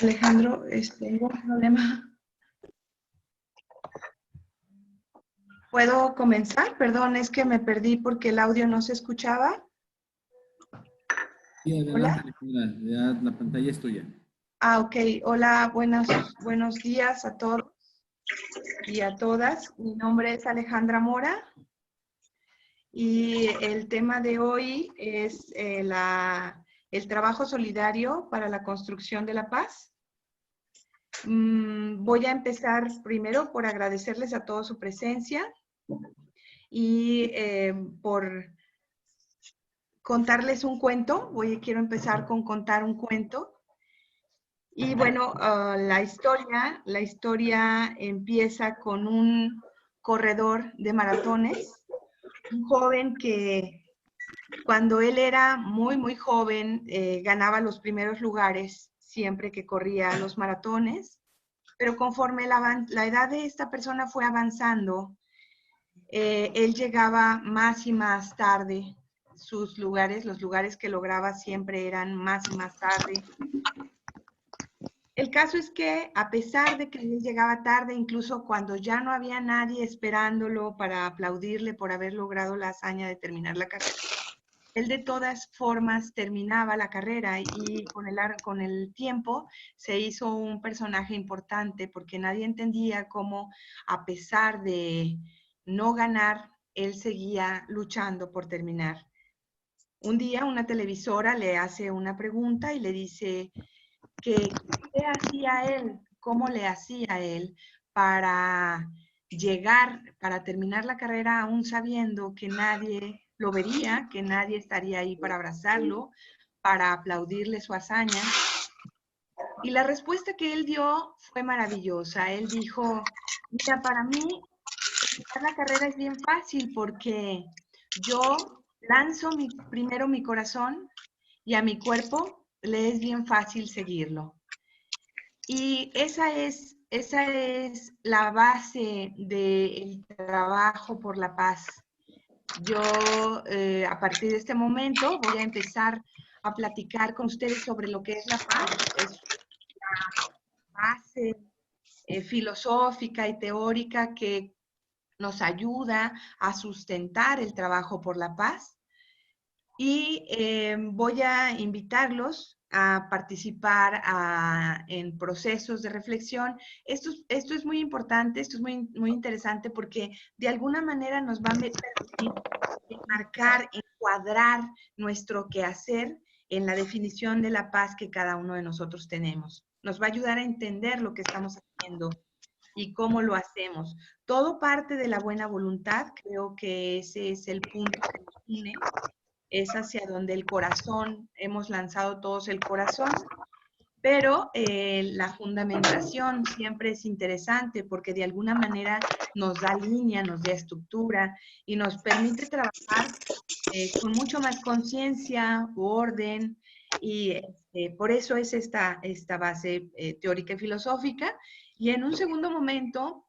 Alejandro, tengo un problema. ¿Puedo comenzar? Perdón, es que me perdí porque el audio no se escuchaba. Sí, adelante, Hola. Alejandra, ya la pantalla es tuya. Ok. Hola, buenos días a todos y a todas. Mi nombre es Alejandra Mora y el tema de hoy es el trabajo solidario para la construcción de la paz. Voy a empezar primero por agradecerles a todos su presencia y por contarles un cuento. Quiero empezar con contar un cuento. Y bueno, la historia empieza con un corredor de maratones, un joven que cuando él era muy joven ganaba los primeros lugares siempre que corría los maratones, pero conforme la edad de esta persona fue avanzando, él llegaba más y más tarde. Sus lugares, los lugares que lograba siempre eran más y más tarde. El caso es que a pesar de que él llegaba tarde, incluso cuando ya no había nadie esperándolo para aplaudirle por haber logrado la hazaña de terminar la carrera, él de todas formas terminaba la carrera y con el tiempo se hizo un personaje importante porque nadie entendía cómo, a pesar de no ganar, él seguía luchando por terminar. Un día una televisora le hace una pregunta y le dice que qué hacía él, cómo le hacía él para para terminar la carrera aún sabiendo que nadie lo vería, que nadie estaría ahí para abrazarlo, para aplaudirle su hazaña. Y la respuesta que él dio fue maravillosa. Él dijo, mira, para mí la carrera es bien fácil porque yo lanzo primero mi corazón y a mi cuerpo le es bien fácil seguirlo. Y esa es la base del trabajo por la paz. Yo, a partir de este momento, voy a empezar a platicar con ustedes sobre lo que es la paz. Es la base filosófica y teórica que nos ayuda a sustentar el trabajo por la paz. Y voy a invitarlos a participar en procesos de reflexión. Esto es muy importante, esto es muy interesante porque de alguna manera nos va a permitir marcar, encuadrar nuestro quehacer en la definición de la paz que cada uno de nosotros tenemos. Nos va a ayudar a entender lo que estamos haciendo y cómo lo hacemos. Todo parte de la buena voluntad, creo que ese es el punto que nos une. Es hacia donde el corazón, hemos lanzado todos el corazón, pero la fundamentación siempre es interesante porque de alguna manera nos da línea, nos da estructura y nos permite trabajar con mucho más conciencia, orden, y por eso es esta base teórica y filosófica. Y en un segundo momento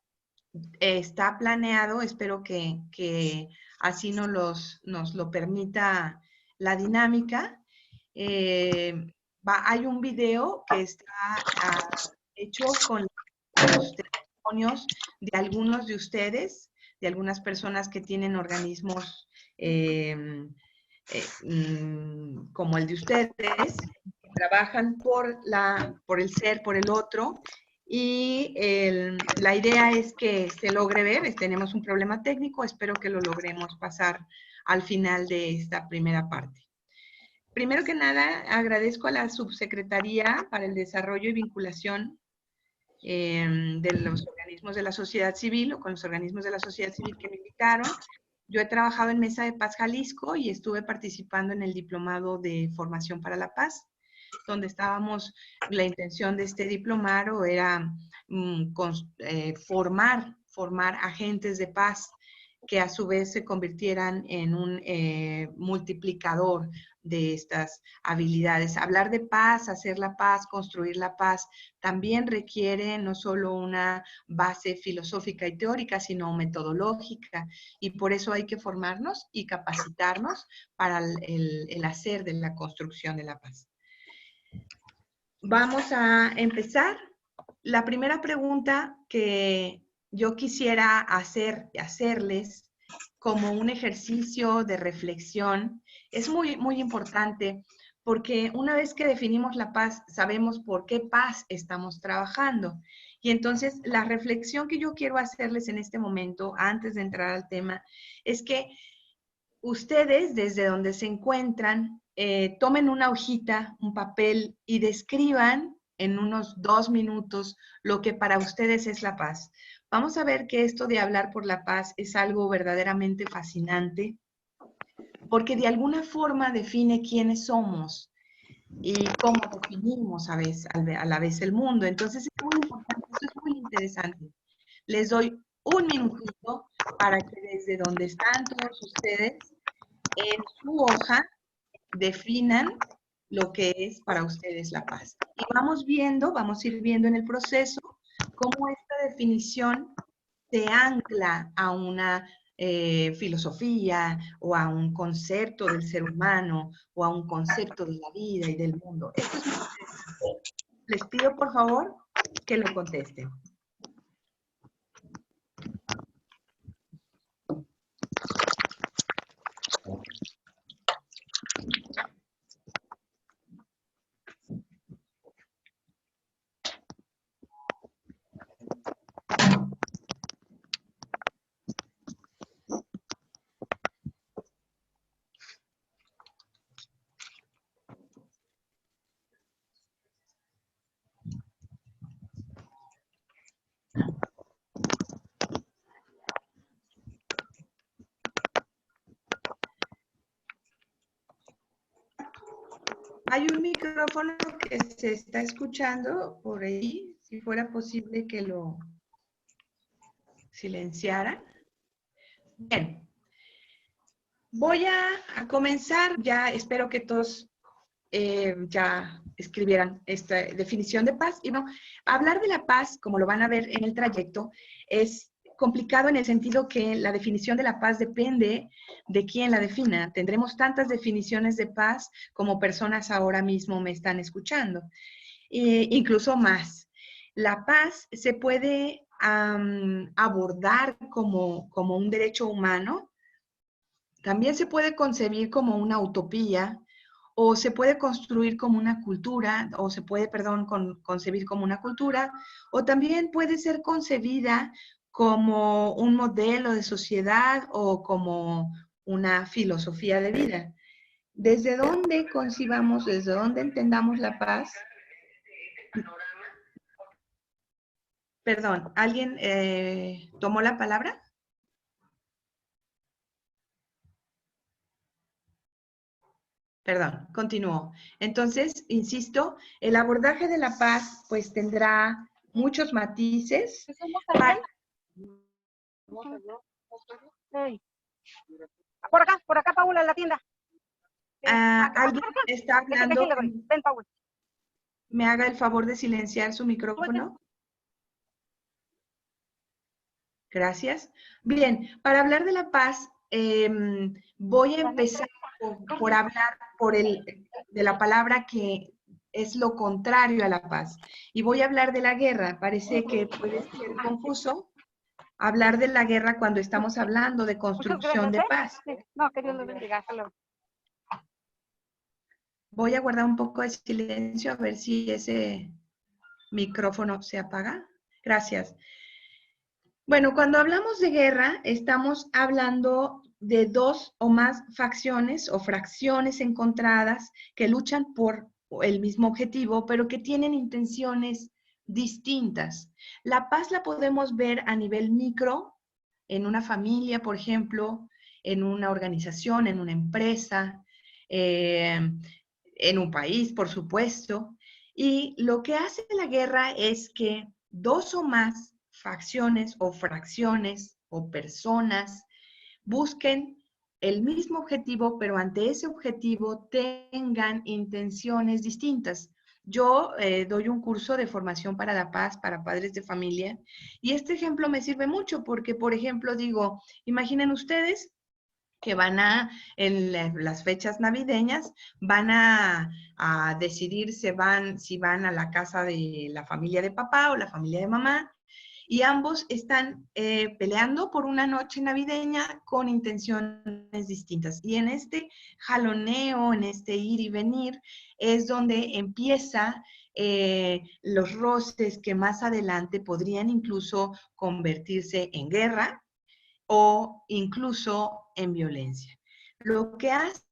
está planeado, espero que así nos lo permita la dinámica. Hay un video que está hecho con los testimonios de algunos de ustedes, de algunas personas que tienen organismos como el de ustedes, que trabajan por el ser, por el otro, y la idea es que se logre ver. Tenemos un problema técnico, espero que lo logremos pasar al final de esta primera parte. Primero que nada, agradezco a la Subsecretaría para el Desarrollo y Vinculación de los organismos de la sociedad civil o con los organismos de la sociedad civil que me invitaron. Yo he trabajado en Mesa de Paz Jalisco y estuve participando en el Diplomado de Formación para la Paz, donde la intención de este diplomado era formar agentes de paz que a su vez se convirtieran en un multiplicador de estas habilidades. Hablar de paz, hacer la paz, construir la paz, también requiere no solo una base filosófica y teórica, sino metodológica, y por eso hay que formarnos y capacitarnos para el hacer de la construcción de la paz. Vamos a empezar. La primera pregunta que yo quisiera hacerles como un ejercicio de reflexión es muy, muy importante porque una vez que definimos la paz, sabemos por qué paz estamos trabajando. Y entonces la reflexión que yo quiero hacerles en este momento, antes de entrar al tema, es que ustedes, desde donde se encuentran, tomen una hojita, un papel y describan en unos 2 minutos lo que para ustedes es la paz. Vamos a ver que esto de hablar por la paz es algo verdaderamente fascinante, porque de alguna forma define quiénes somos y cómo definimos a la vez el mundo. Entonces es muy importante, esto es muy interesante. Les doy un minutito para que desde donde están todos ustedes en su hoja definan lo que es para ustedes la paz. Y vamos a ir viendo en el proceso cómo esta definición se ancla a una filosofía o a un concepto del ser humano o a un concepto de la vida y del mundo. Esto es muy interesante. Les pido por favor que lo contesten. Hay un micrófono que se está escuchando por ahí, si fuera posible que lo silenciaran. Bien, voy a comenzar, ya espero que todos ya escribieran esta definición de paz. Y no, hablar de la paz, como lo van a ver en el trayecto, es complicado en el sentido que la definición de la paz depende de quién la defina. Tendremos tantas definiciones de paz como personas ahora mismo me están escuchando, incluso más. La paz se puede abordar como un derecho humano, también se puede concebir como una utopía, o se puede construir como una cultura, o se puede, perdón, concebir como una cultura, o también puede ser concebida como un modelo de sociedad o como una filosofía de vida. ¿Desde dónde concibamos, desde dónde entendamos la paz? Perdón, ¿alguien tomó la palabra? Perdón, continúo. Entonces, insisto, el abordaje de la paz pues tendrá muchos matices. Por acá, Paula, en la tienda. ¿Alguien está hablando? Ven, Paula. ¿Me haga el favor de silenciar su micrófono? Gracias. Bien, para hablar de la paz, voy a empezar por hablar de la palabra que es lo contrario a la paz. Y voy a hablar de la guerra. Parece que puede ser confuso hablar de la guerra cuando estamos hablando de construcción de paz. No, que Dios lo bendiga. Hasta luego. Voy a guardar un poco de silencio a ver si ese micrófono se apaga. Gracias. Bueno, cuando hablamos de guerra, estamos hablando de dos o más facciones o fracciones encontradas que luchan por el mismo objetivo, pero que tienen intenciones distintas. La paz la podemos ver a nivel micro, en una familia, por ejemplo, en una organización, en una empresa, en un país, por supuesto. Y lo que hace la guerra es que dos o más facciones o fracciones o personas busquen el mismo objetivo, pero ante ese objetivo tengan intenciones distintas. Yo doy un curso de formación para la paz para padres de familia y este ejemplo me sirve mucho porque, por ejemplo, digo, imaginen ustedes que van a, en las fechas navideñas, van a decidir si van a la casa de la familia de papá o la familia de mamá, y ambos están peleando por una noche navideña con intenciones distintas. Y en este jaloneo, en este ir y venir, es donde empieza los roces que más adelante podrían incluso convertirse en guerra o incluso en violencia. Lo que hace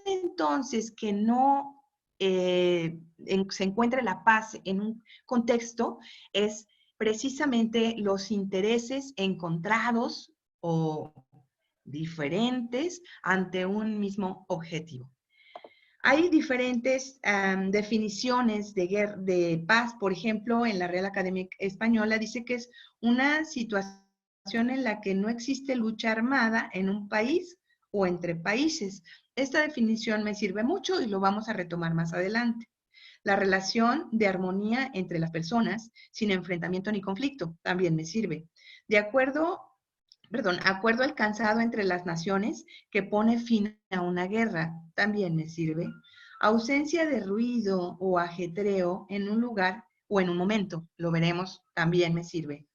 entonces que no se encuentre la paz en un contexto es precisamente los intereses encontrados o diferentes ante un mismo objetivo. Hay diferentes definiciones de paz. Por ejemplo, en la Real Academia Española dice que es una situación en la que no existe lucha armada en un país o entre países. Esta definición me sirve mucho y lo vamos a retomar más adelante. La relación de armonía entre las personas sin enfrentamiento ni conflicto también me sirve. Acuerdo alcanzado entre las naciones que pone fin a una guerra, también me sirve. Ausencia de ruido o ajetreo en un lugar o en un momento, lo veremos, también me sirve.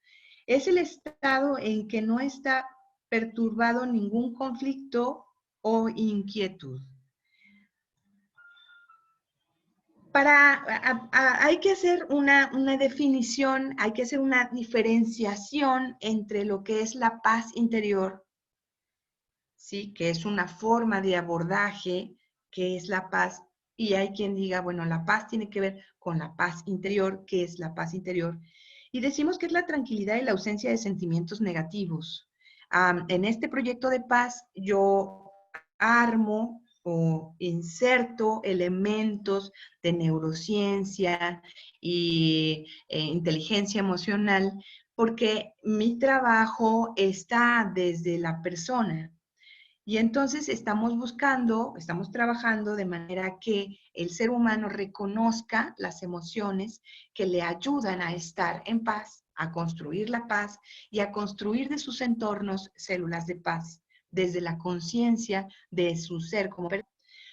Es el estado en que no está perturbado ningún conflicto o inquietud. Hay que hacer una definición, hay que hacer una diferenciación entre lo que es la paz interior, ¿sí? Que es una forma de abordaje, que es la paz, y hay quien diga, bueno, la paz tiene que ver con la paz interior, que es la paz interior, y decimos que es la tranquilidad y la ausencia de sentimientos negativos. En este proyecto de paz yo armo o inserto elementos de neurociencia y inteligencia emocional, porque mi trabajo está desde la persona. Y entonces estamos trabajando de manera que el ser humano reconozca las emociones que le ayudan a estar en paz, a construir la paz y a construir de sus entornos células de paz, desde la conciencia de su ser como persona.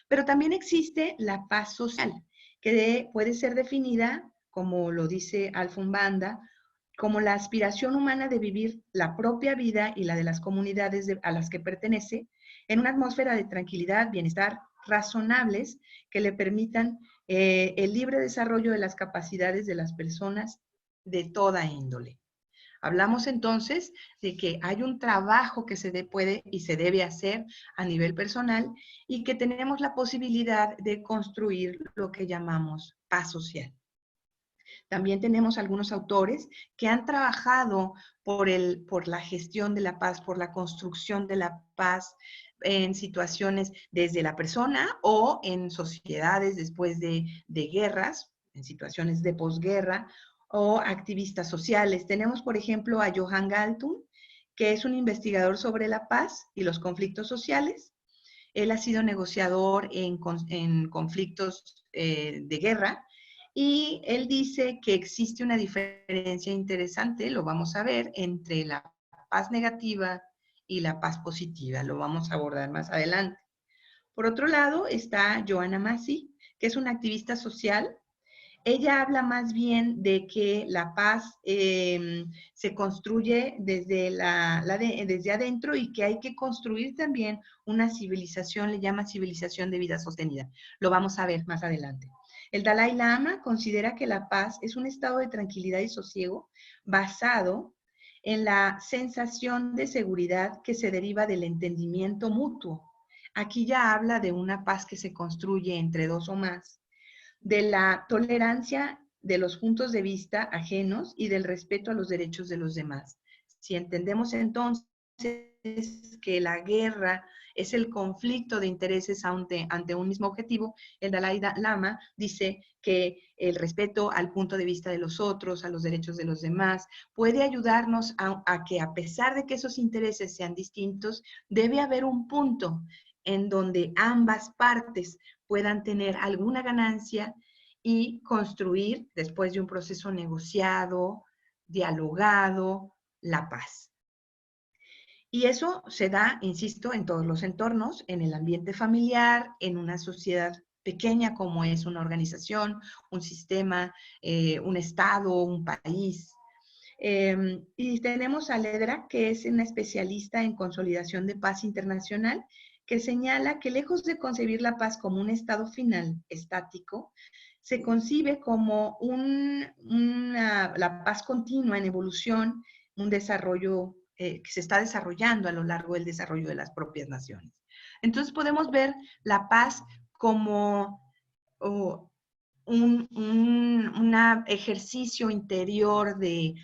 Pero también existe la paz social, que puede ser definida, como lo dice Alfons Banda, como la aspiración humana de vivir la propia vida y la de las comunidades a las que pertenece en una atmósfera de tranquilidad, bienestar, razonables que le permitan el libre desarrollo de las capacidades de las personas de toda índole. Hablamos entonces de que hay un trabajo que puede y se debe hacer a nivel personal y que tenemos la posibilidad de construir lo que llamamos paz social. También tenemos algunos autores que han trabajado por la gestión de la paz, por la construcción de la paz en situaciones desde la persona o en sociedades después de guerras, en situaciones de posguerra, o activistas sociales. Tenemos, por ejemplo, a Johan Galtung, que es un investigador sobre la paz y los conflictos sociales. Él ha sido negociador en conflictos de guerra, y él dice que existe una diferencia interesante, lo vamos a ver, entre la paz negativa y la paz positiva. Lo vamos a abordar más adelante. Por otro lado está Joanna Massey, que es una activista social. Ella habla más bien de que la paz se construye desde adentro y que hay que construir también una civilización, le llama civilización de vida sostenida. Lo vamos a ver más adelante. El Dalai Lama considera que la paz es un estado de tranquilidad y sosiego basado en la sensación de seguridad que se deriva del entendimiento mutuo. Aquí ya habla de una paz que se construye entre dos o más, de la tolerancia de los puntos de vista ajenos y del respeto a los derechos de los demás. Si entendemos entonces que la guerra es el conflicto de intereses ante un mismo objetivo, el Dalai Lama dice que el respeto al punto de vista de los otros, a los derechos de los demás, puede ayudarnos a que a pesar de que esos intereses sean distintos, debe haber un punto en donde ambas partes puedan tener alguna ganancia y construir, después de un proceso negociado, dialogado, la paz. Y eso se da, insisto, en todos los entornos, en el ambiente familiar, en una sociedad pequeña como es una organización, un sistema, un estado, un país. Y tenemos a Ledra, que es una especialista en consolidación de paz internacional, que señala que lejos de concebir la paz como un estado final estático, se concibe como la paz continua en evolución, un desarrollo que se está desarrollando a lo largo del desarrollo de las propias naciones. Entonces podemos ver la paz como un ejercicio interior de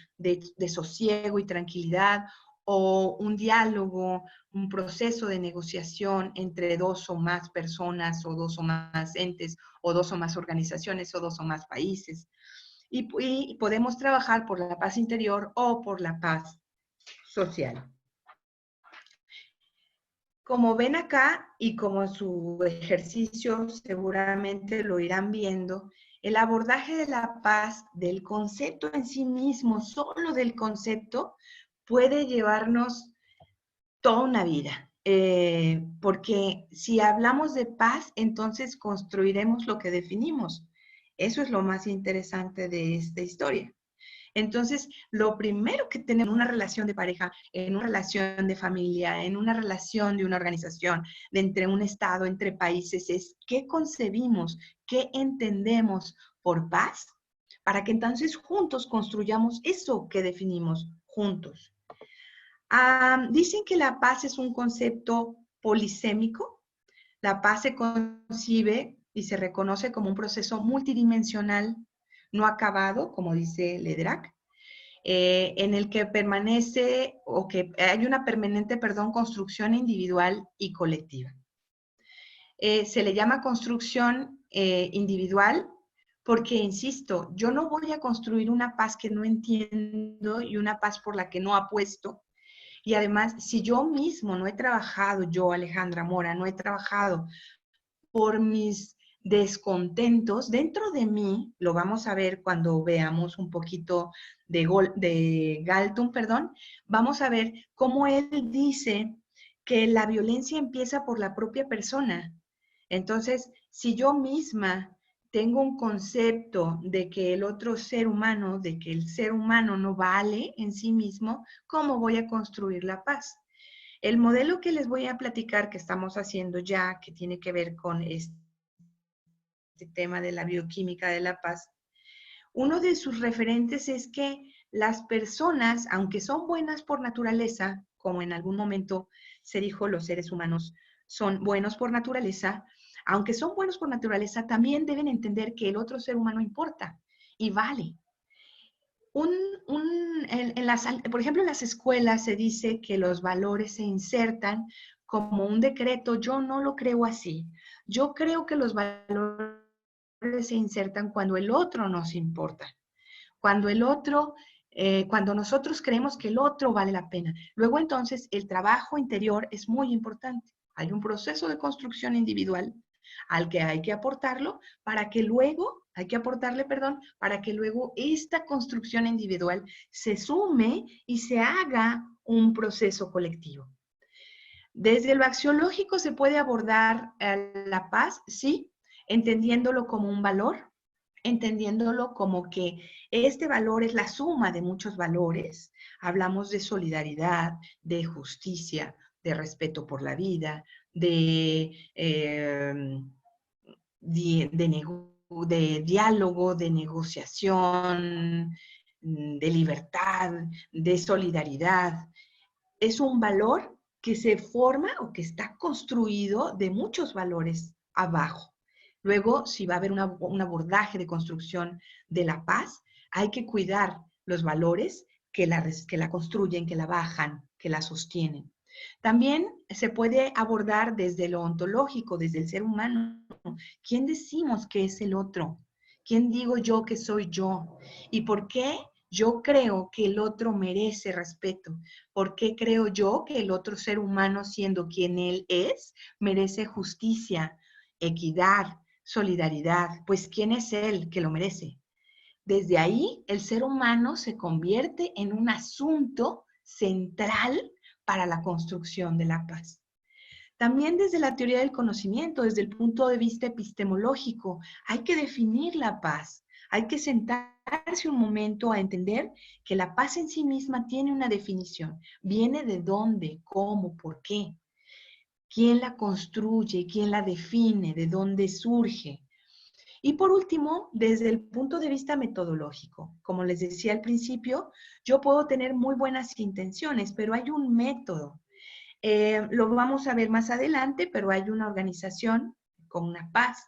sosiego y tranquilidad, o un diálogo, un proceso de negociación entre dos o más personas, o dos o más entes, o dos o más organizaciones, o dos o más países. Y podemos trabajar por la paz interior o por la paz social. Como ven acá, y como su ejercicio seguramente lo irán viendo, el abordaje de la paz, del concepto en sí mismo, solo del concepto, puede llevarnos toda una vida. Porque si hablamos de paz, entonces construiremos lo que definimos. Eso es lo más interesante de esta historia. Entonces, lo primero que tenemos en una relación de pareja, en una relación de familia, en una relación de una organización, de entre un estado, entre países, es qué concebimos, qué entendemos por paz, para que entonces juntos construyamos eso que definimos juntos. Dicen que la paz es un concepto polisémico. La paz se concibe y se reconoce como un proceso multidimensional no acabado, como dice Ledrak, en el que permanece o que hay una permanente, construcción individual y colectiva. Se le llama construcción individual porque, insisto, yo no voy a construir una paz que no entiendo y una paz por la que no apuesto. Y además, si yo mismo no he trabajado, yo, Alejandra Mora, no he trabajado por mis descontentos dentro de mí, lo vamos a ver cuando veamos un poquito de Galton, vamos a ver cómo él dice que la violencia empieza por la propia persona. Entonces, si yo misma tengo un concepto de que el otro ser humano, de que el ser humano no vale en sí mismo, ¿cómo voy a construir la paz? El modelo que les voy a platicar que estamos haciendo ya, que tiene que ver con este tema de la bioquímica de la paz, uno de sus referentes es que las personas, aunque son buenas por naturaleza, como en algún momento se dijo, los seres humanos son buenos por naturaleza, aunque son buenos por naturaleza, también deben entender que el otro ser humano importa y vale. Por ejemplo, en las escuelas se dice que los valores se insertan como un decreto. Yo no lo creo así. Yo creo que los valores se insertan cuando el otro nos importa, cuando el otro, cuando nosotros creemos que el otro vale la pena. Luego entonces el trabajo interior es muy importante. Hay un proceso de construcción individual al que hay que aportarlo para que luego, para que luego esta construcción individual se sume y se haga un proceso colectivo. Desde lo axiológico se puede abordar la paz, sí, entendiéndolo como un valor, entendiéndolo como que este valor es la suma de muchos valores. Hablamos de solidaridad, de justicia, de respeto por la vida, de diálogo, de negociación, de libertad, de solidaridad. Es un valor que se forma o que está construido de muchos valores abajo. Luego, si va a haber un abordaje de construcción de la paz, hay que cuidar los valores que la construyen, que la bajan, que la sostienen. También se puede abordar desde lo ontológico, desde el ser humano. ¿Quién decimos que es el otro? ¿Quién digo yo que soy yo? ¿Y por qué yo creo que el otro merece respeto? ¿Por qué creo yo que el otro ser humano, siendo quien él es, merece justicia, equidad, solidaridad? Pues ¿quién es él que lo merece? Desde ahí, el ser humano se convierte en un asunto central para la construcción de la paz. También desde la teoría del conocimiento, desde el punto de vista epistemológico, hay que definir la paz. Hay que sentarse un momento a entender que la paz en sí misma tiene una definición. Viene de dónde, cómo, por qué. ¿Quién la construye? ¿Quién la define? ¿De dónde surge? Y por último, desde el punto de vista metodológico, como les decía al principio, yo puedo tener muy buenas intenciones, pero hay un método. Lo vamos a ver más adelante, pero hay una organización con una paz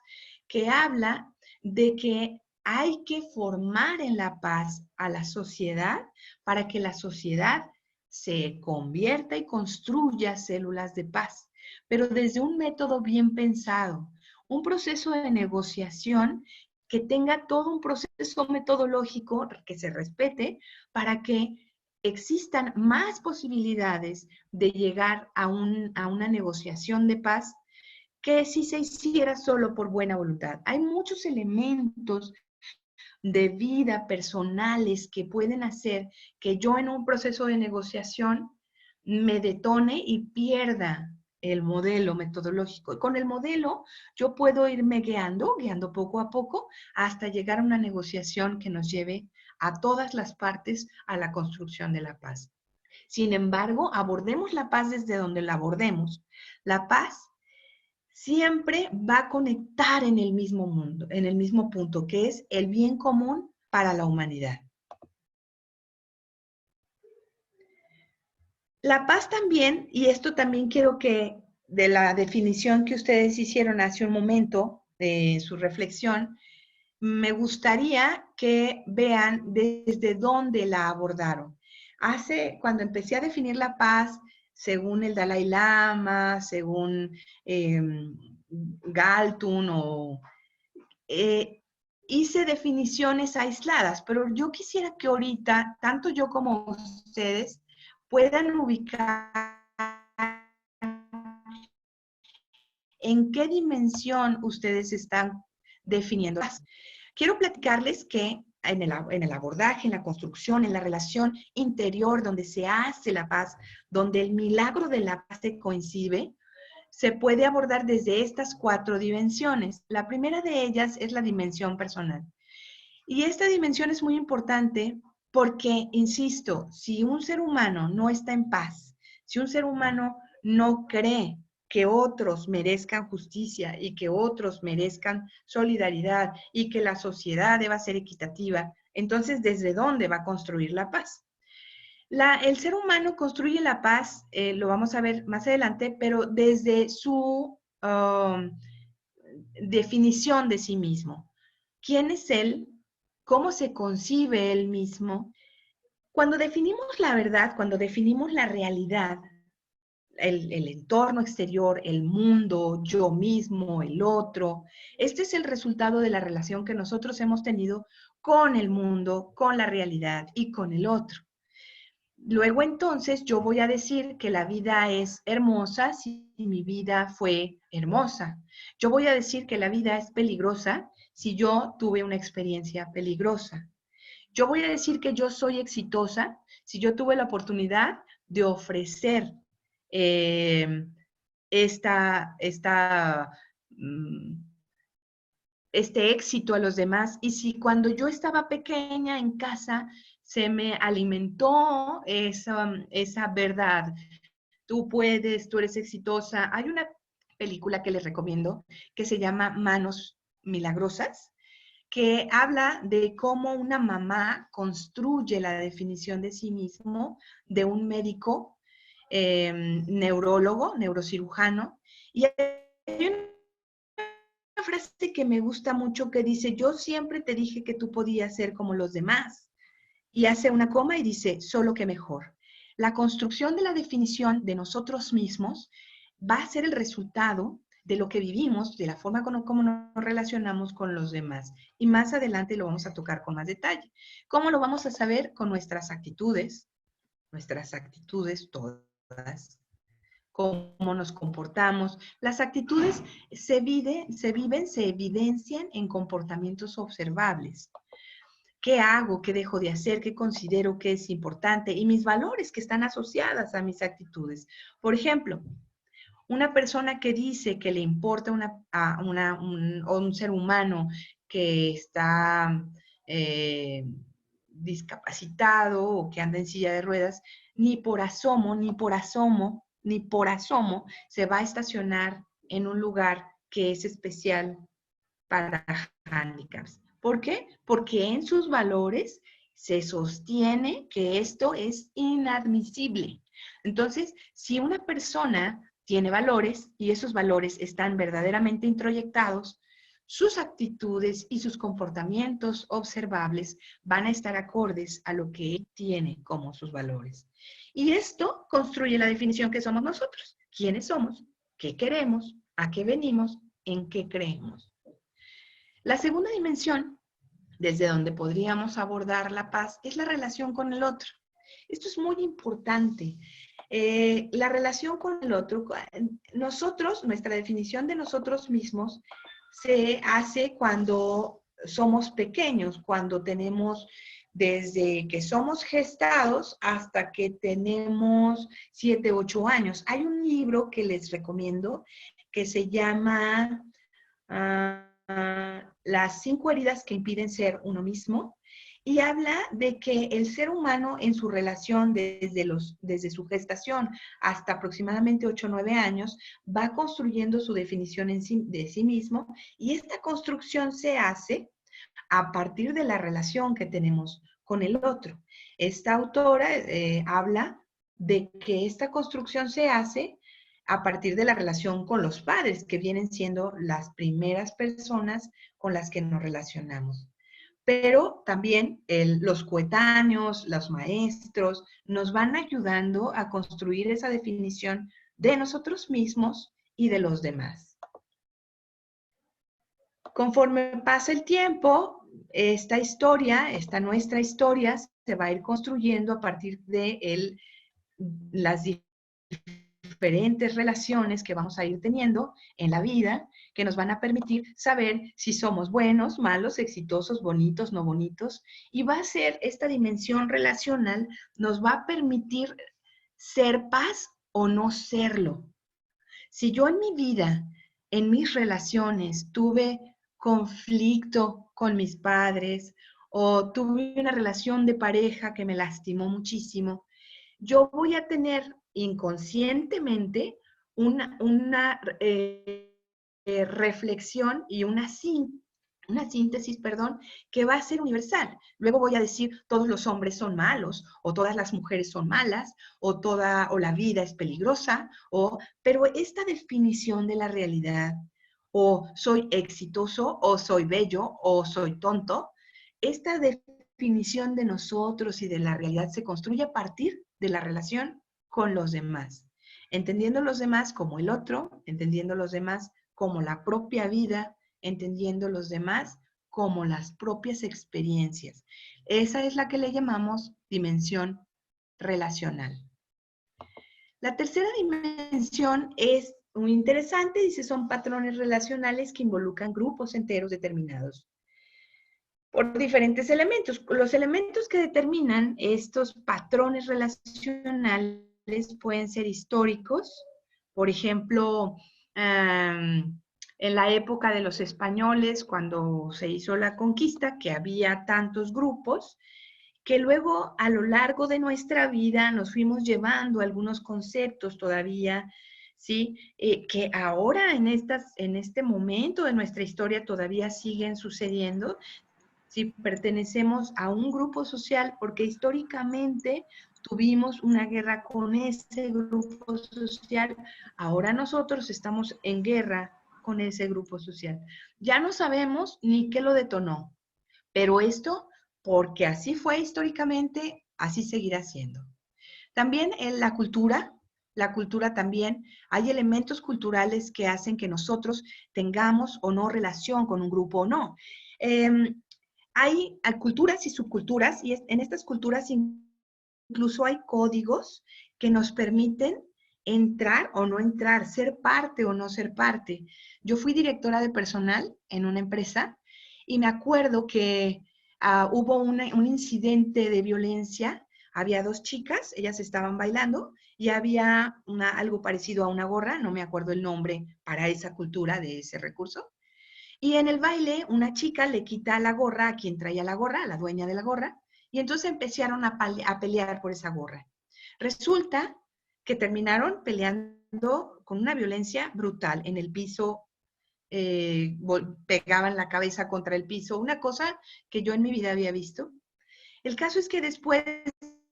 que habla de que hay que formar en la paz a la sociedad para que la sociedad se convierta y construya células de paz, pero desde un método bien pensado, un proceso de negociación que tenga todo un proceso metodológico que se respete para que existan más posibilidades de llegar a una negociación de paz que si se hiciera solo por buena voluntad. Hay muchos elementos de vida personales que pueden hacer que yo en un proceso de negociación me detone y pierda el modelo metodológico. Y con el modelo yo puedo irme guiando poco a poco hasta llegar a una negociación que nos lleve a todas las partes a la construcción de la paz. Sin embargo, abordemos la paz desde donde la abordemos. La paz siempre va a conectar en el mismo mundo, en el mismo punto, que es el bien común para la humanidad. La paz también, y esto también quiero que de la definición que ustedes hicieron hace un momento, de su reflexión, me gustaría que vean desde dónde la abordaron. Cuando empecé a definir la paz, según el Dalai Lama, según Galtung, hice definiciones aisladas, pero yo quisiera que ahorita, tanto yo como ustedes, puedan ubicar en qué dimensión ustedes están definiendo. Quiero platicarles que en el abordaje, en la construcción, en la relación interior donde se hace la paz, donde el milagro de la paz se coincide, se puede abordar desde estas 4 dimensiones. La primera de ellas es la dimensión personal. Y esta dimensión es muy importante porque, insisto, si un ser humano no está en paz, si un ser humano no cree que otros merezcan justicia y que otros merezcan solidaridad y que la sociedad deba ser equitativa, entonces, ¿desde dónde va a construir la paz? El ser humano construye la paz, lo vamos a ver más adelante, pero desde su definición de sí mismo. ¿Quién es él? ¿Cómo se concibe él mismo? Cuando definimos la verdad, cuando definimos la realidad, el entorno exterior, el mundo, yo mismo, el otro, este es el resultado de la relación que nosotros hemos tenido con el mundo, con la realidad y con el otro. Luego entonces yo voy a decir que la vida es hermosa si mi vida fue hermosa. Yo voy a decir que la vida es peligrosa si yo tuve una experiencia peligrosa. Yo voy a decir que yo soy exitosa si yo tuve la oportunidad de ofrecer este éxito a los demás, y si cuando yo estaba pequeña en casa se me alimentó esa verdad. Tú puedes, tú eres exitosa. Hay una película que les recomiendo que se llama Manos Milagrosas, que habla de cómo una mamá construye la definición de sí mismo de un médico, neurólogo, neurocirujano, y hay una frase que me gusta mucho que dice: yo siempre te dije que tú podías ser como los demás. Y hace una coma y dice: solo que mejor. La construcción de la definición de nosotros mismos va a ser el resultado de lo que vivimos, de la forma como nos relacionamos con los demás. Y más adelante lo vamos a tocar con más detalle. ¿Cómo lo vamos a saber? Con nuestras actitudes todas, cómo nos comportamos. Las actitudes se evidencian en comportamientos observables. ¿Qué hago? ¿Qué dejo de hacer? ¿Qué considero que es importante? Y mis valores que están asociadas a mis actitudes. Por ejemplo, una persona que dice que le importa un ser humano que está discapacitado o que anda en silla de ruedas, ni por asomo, ni por asomo, ni por asomo se va a estacionar en un lugar que es especial para handicaps. ¿Por qué? Porque en sus valores se sostiene que esto es inadmisible. Entonces, si una persona tiene valores y esos valores están verdaderamente introyectados, sus actitudes y sus comportamientos observables van a estar acordes a lo que él tiene como sus valores. Y esto construye la definición que somos nosotros. ¿Quiénes somos? ¿Qué queremos? ¿A qué venimos? ¿En qué creemos? La segunda dimensión, desde donde podríamos abordar la paz, es la relación con el otro. Esto es muy importante. La relación con el otro, nosotros, nuestra definición de nosotros mismos se hace cuando somos pequeños, cuando tenemos desde que somos gestados hasta que tenemos 7, 8 años. Hay un libro que les recomiendo que se llama Las 5 heridas que impiden ser uno mismo, y habla de que el ser humano en su relación desde su gestación hasta aproximadamente 8 o 9 años va construyendo su definición de sí mismo, y esta construcción se hace a partir de la relación que tenemos con el otro. Esta autora habla de que esta construcción se hace a partir de la relación con los padres, que vienen siendo las primeras personas con las que nos relacionamos. Pero también los coetáneos, los maestros, nos van ayudando a construir esa definición de nosotros mismos y de los demás. Conforme pasa el tiempo, nuestra historia, se va a ir construyendo a partir de las diferentes relaciones que vamos a ir teniendo en la vida, que nos van a permitir saber si somos buenos, malos, exitosos, bonitos, no bonitos, y va a ser esta dimensión relacional, nos va a permitir ser paz o no serlo. Si yo en mi vida, en mis relaciones, tuve conflicto con mis padres o tuve una relación de pareja que me lastimó muchísimo, yo voy a tener inconscientemente una reflexión y una síntesis, que va a ser universal. Luego voy a decir, todos los hombres son malos, o todas las mujeres son malas, o la vida es peligrosa, pero esta definición de la realidad, o soy exitoso, o soy bello, o soy tonto, esta definición de nosotros y de la realidad se construye a partir de la relación con los demás, entendiendo los demás como el otro, entendiendo los demás como la propia vida, entendiendo los demás como las propias experiencias. Esa es la que le llamamos dimensión relacional. La tercera dimensión es muy interesante, dice, son patrones relacionales que involucran grupos enteros determinados por diferentes elementos. Los elementos que determinan estos patrones relacionales pueden ser históricos, por ejemplo, en la época de los españoles, cuando se hizo la conquista, que había tantos grupos, que luego a lo largo de nuestra vida nos fuimos llevando algunos conceptos todavía, ¿sí? Que ahora en este momento de nuestra historia todavía siguen sucediendo, si pertenecemos a un grupo social, porque históricamente tuvimos una guerra con ese grupo social, ahora nosotros estamos en guerra con ese grupo social. Ya no sabemos ni qué lo detonó, pero esto, porque así fue históricamente, así seguirá siendo. También en la cultura también, hay elementos culturales que hacen que nosotros tengamos o no relación con un grupo o no. Hay culturas y subculturas, y en estas culturas incluso hay códigos que nos permiten entrar o no entrar, ser parte o no ser parte. Yo fui directora de personal en una empresa y me acuerdo que hubo un incidente de violencia. Había dos chicas, ellas estaban bailando y había algo parecido a una gorra, no me acuerdo el nombre para esa cultura de ese recurso. Y en el baile, una chica le quita la gorra a quien traía la gorra, a la dueña de la gorra, y entonces empezaron a pelear por esa gorra. Resulta que terminaron peleando con una violencia brutal en el piso, pegaban la cabeza contra el piso, una cosa que yo en mi vida había visto. El caso es que después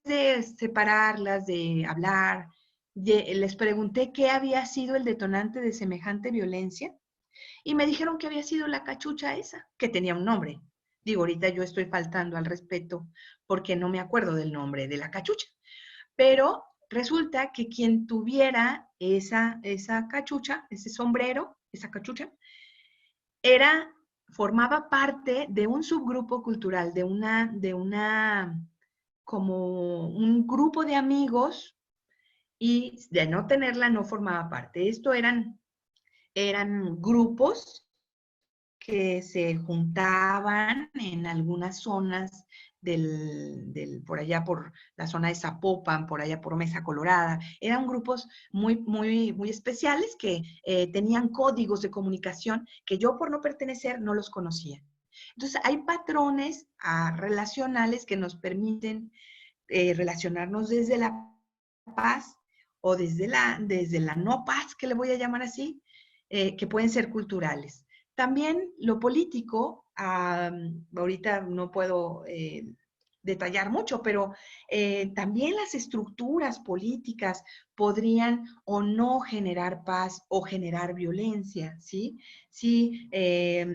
de separarlas, de hablar, les pregunté qué había sido el detonante de semejante violencia y me dijeron que había sido la cachucha esa, que tenía un nombre. Digo, ahorita yo estoy faltando al respeto porque no me acuerdo del nombre de la cachucha. Pero resulta que quien tuviera esa cachucha, ese sombrero, esa cachucha, formaba parte de un subgrupo cultural, como un grupo de amigos, y de no tenerla no formaba parte. Esto eran grupos que se juntaban en algunas zonas por allá por la zona de Zapopan, por allá por Mesa Colorada. Eran grupos muy, muy, muy especiales que tenían códigos de comunicación que yo por no pertenecer no los conocía. Entonces hay patrones relacionales que nos permiten relacionarnos desde la paz o desde la no paz, que le voy a llamar así, que pueden ser culturales. También lo político, ahorita no puedo detallar mucho, pero también las estructuras políticas podrían o no generar paz o generar violencia, ¿sí? Si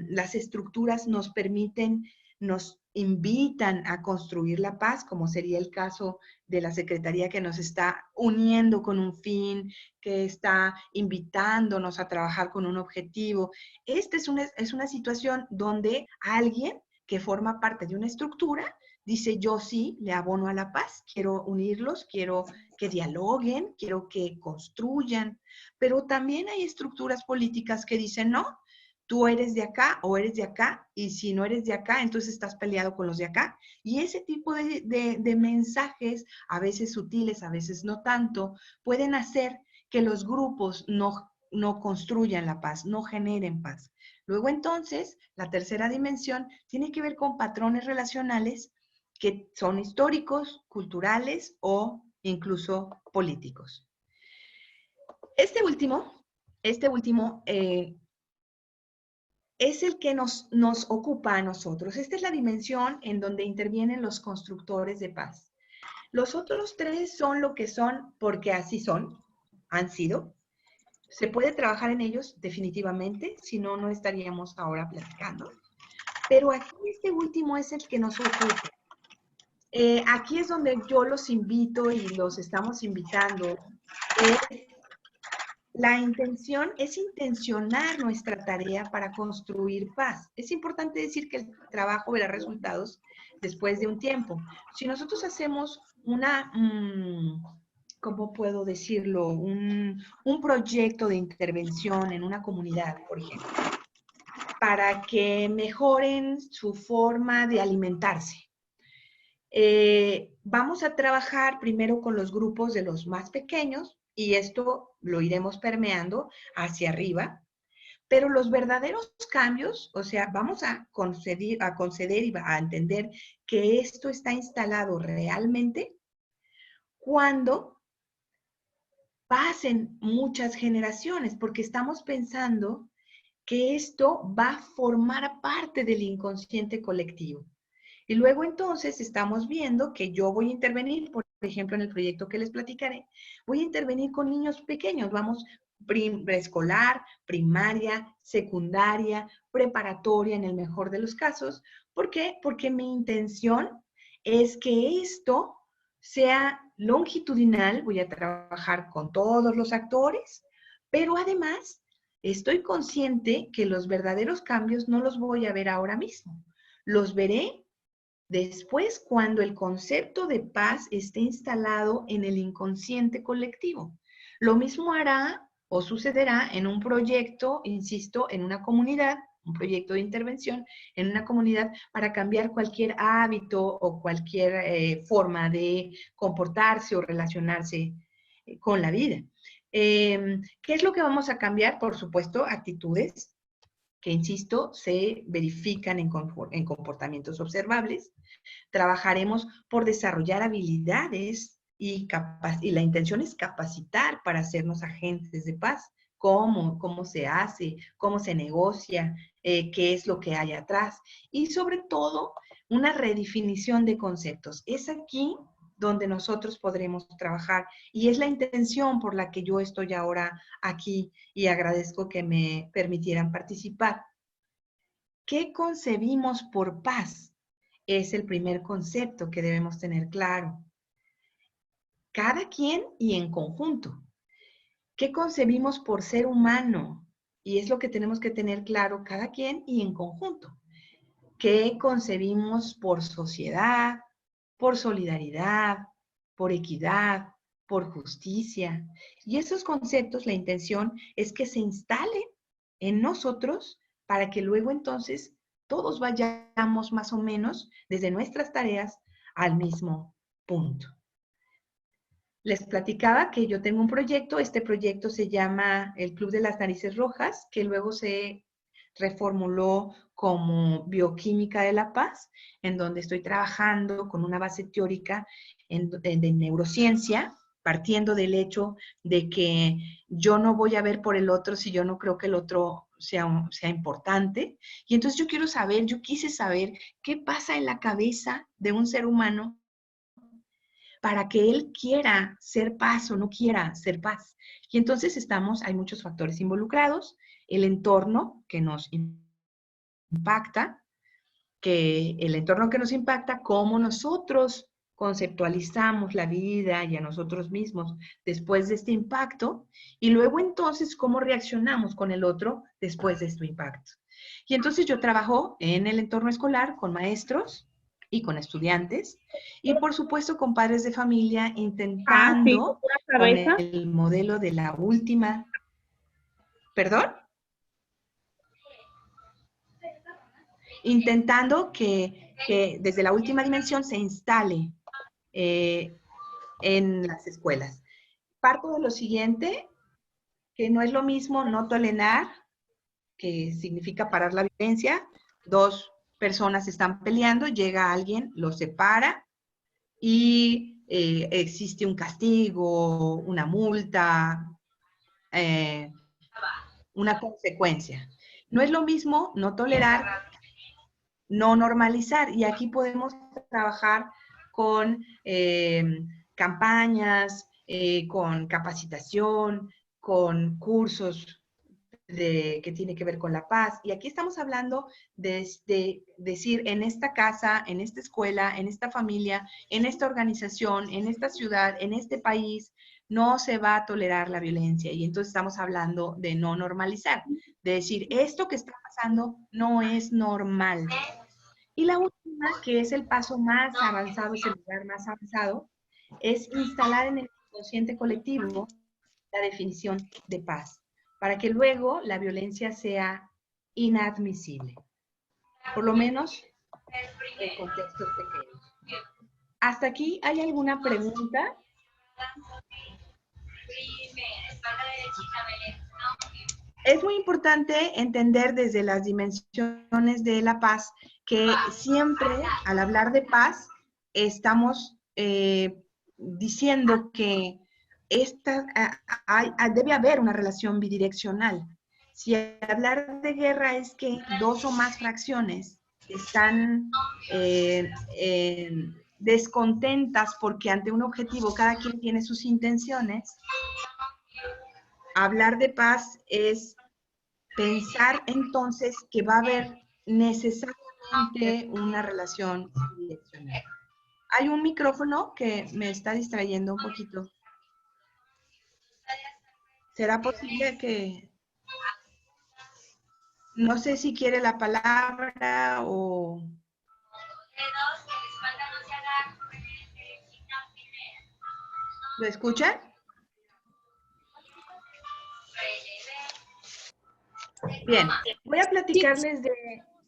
las estructuras nos permiten, nos invitan a construir la paz, como sería el caso de la Secretaría que nos está uniendo con un fin, que está invitándonos a trabajar con un objetivo. Esta es una situación donde alguien que forma parte de una estructura dice, yo sí le abono a la paz, quiero unirlos, quiero que dialoguen, quiero que construyan, pero también hay estructuras políticas que dicen, no, tú eres de acá o eres de acá, y si no eres de acá, entonces estás peleado con los de acá. Y ese tipo de mensajes, a veces sutiles, a veces no tanto, pueden hacer que los grupos no construyan la paz, no generen paz. Luego entonces, la tercera dimensión tiene que ver con patrones relacionales que son históricos, culturales o incluso políticos. Este último es el que nos ocupa a nosotros. Esta es la dimensión en donde intervienen los constructores de paz. Los otros tres son lo que son porque así son, han sido. Se puede trabajar en ellos definitivamente, si no, no estaríamos ahora platicando. Pero aquí este último es el que nos ocupa. Aquí es donde yo los invito y los estamos invitando. La intención es intencionar nuestra tarea para construir paz. Es importante decir que el trabajo verá resultados después de un tiempo. Si nosotros hacemos ¿cómo puedo decirlo? Un proyecto de intervención en una comunidad, por ejemplo, para que mejoren su forma de alimentarse. Vamos a trabajar primero con los grupos de los más pequeños y esto lo iremos permeando hacia arriba, pero los verdaderos cambios, o sea, vamos a conceder y a entender que esto está instalado realmente cuando pasen muchas generaciones, porque estamos pensando que esto va a formar parte del inconsciente colectivo. Y luego entonces estamos viendo que yo voy a intervenir, por ejemplo, en el proyecto que les platicaré, voy a intervenir con niños pequeños, vamos preescolar, primaria, secundaria, preparatoria en el mejor de los casos. ¿Por qué? Porque mi intención es que esto sea longitudinal, voy a trabajar con todos los actores, pero además estoy consciente que los verdaderos cambios no los voy a ver ahora mismo, los veré después, cuando el concepto de paz esté instalado en el inconsciente colectivo. Lo mismo hará o sucederá en un proyecto, insisto, en una comunidad, un proyecto de intervención en una comunidad para cambiar cualquier hábito o cualquier forma de comportarse o relacionarse con la vida. ¿Qué es lo que vamos a cambiar? Por supuesto, actitudes que, insisto, se verifican en comportamientos observables. Trabajaremos por desarrollar habilidades y la intención es capacitar para hacernos agentes de paz. ¿Cómo se hace? ¿Cómo se negocia? ¿Qué es lo que hay atrás? Y sobre todo, una redefinición de conceptos. Es aquí donde nosotros podremos trabajar y es la intención por la que yo estoy ahora aquí y agradezco que me permitieran participar. ¿Qué concebimos por paz? Es el primer concepto que debemos tener claro. Cada quien y en conjunto. ¿Qué concebimos por ser humano? Y es lo que tenemos que tener claro cada quien y en conjunto. ¿Qué concebimos por sociedad, por solidaridad, por equidad, por justicia? Y esos conceptos, la intención es que se instalen en nosotros para que luego entonces todos vayamos más o menos desde nuestras tareas al mismo punto. Les platicaba que yo tengo un proyecto, este proyecto se llama el Club de las Narices Rojas, que luego se reformuló como Bioquímica de la Paz, en donde estoy trabajando con una base teórica de neurociencia, partiendo del hecho de que yo no voy a ver por el otro si yo no creo que el otro sea importante. Y entonces yo quise saber qué pasa en la cabeza de un ser humano para que él quiera ser paz o no quiera ser paz. Y entonces hay muchos factores involucrados, el entorno que nos impacta, cómo nosotros conceptualizamos la vida y a nosotros mismos después de este impacto, y luego entonces cómo reaccionamos con el otro después de este impacto. Y entonces yo trabajo en el entorno escolar con maestros y con estudiantes, y por supuesto con padres de familia, intentando con el modelo de la última, ¿perdón? Intentando que desde la última dimensión se instale en las escuelas. Parto de lo siguiente, que no es lo mismo no tolerar, que significa parar la violencia. Dos personas están peleando, llega alguien, los separa y existe un castigo, una multa, una consecuencia. No es lo mismo no tolerar, no normalizar. Y aquí podemos trabajar con campañas, con capacitación, con cursos que tiene que ver con la paz. Y aquí estamos hablando de decir, en esta casa, en esta escuela, en esta familia, en esta organización, en esta ciudad, en este país, no se va a tolerar la violencia. Y entonces estamos hablando de no normalizar, de decir, esto que está pasando no es normal. Y la última, que es el paso más avanzado, es el lugar más avanzado, es instalar en el inconsciente colectivo la definición de paz, para que luego la violencia sea inadmisible, por lo menos en contextos pequeños. ¿Hasta aquí hay alguna pregunta? Es muy importante entender desde las dimensiones de la paz que siempre al hablar de paz estamos diciendo que debe haber una relación bidireccional. Si hablar de guerra es que dos o más fracciones están descontentas porque ante un objetivo cada quien tiene sus intenciones, hablar de paz es pensar entonces que va a haber necesariamente una relación bidireccional. Hay un micrófono que me está distrayendo un poquito. ¿Será posible que... No sé si quiere la palabra o... ¿Lo escuchan? Bien, voy a platicarles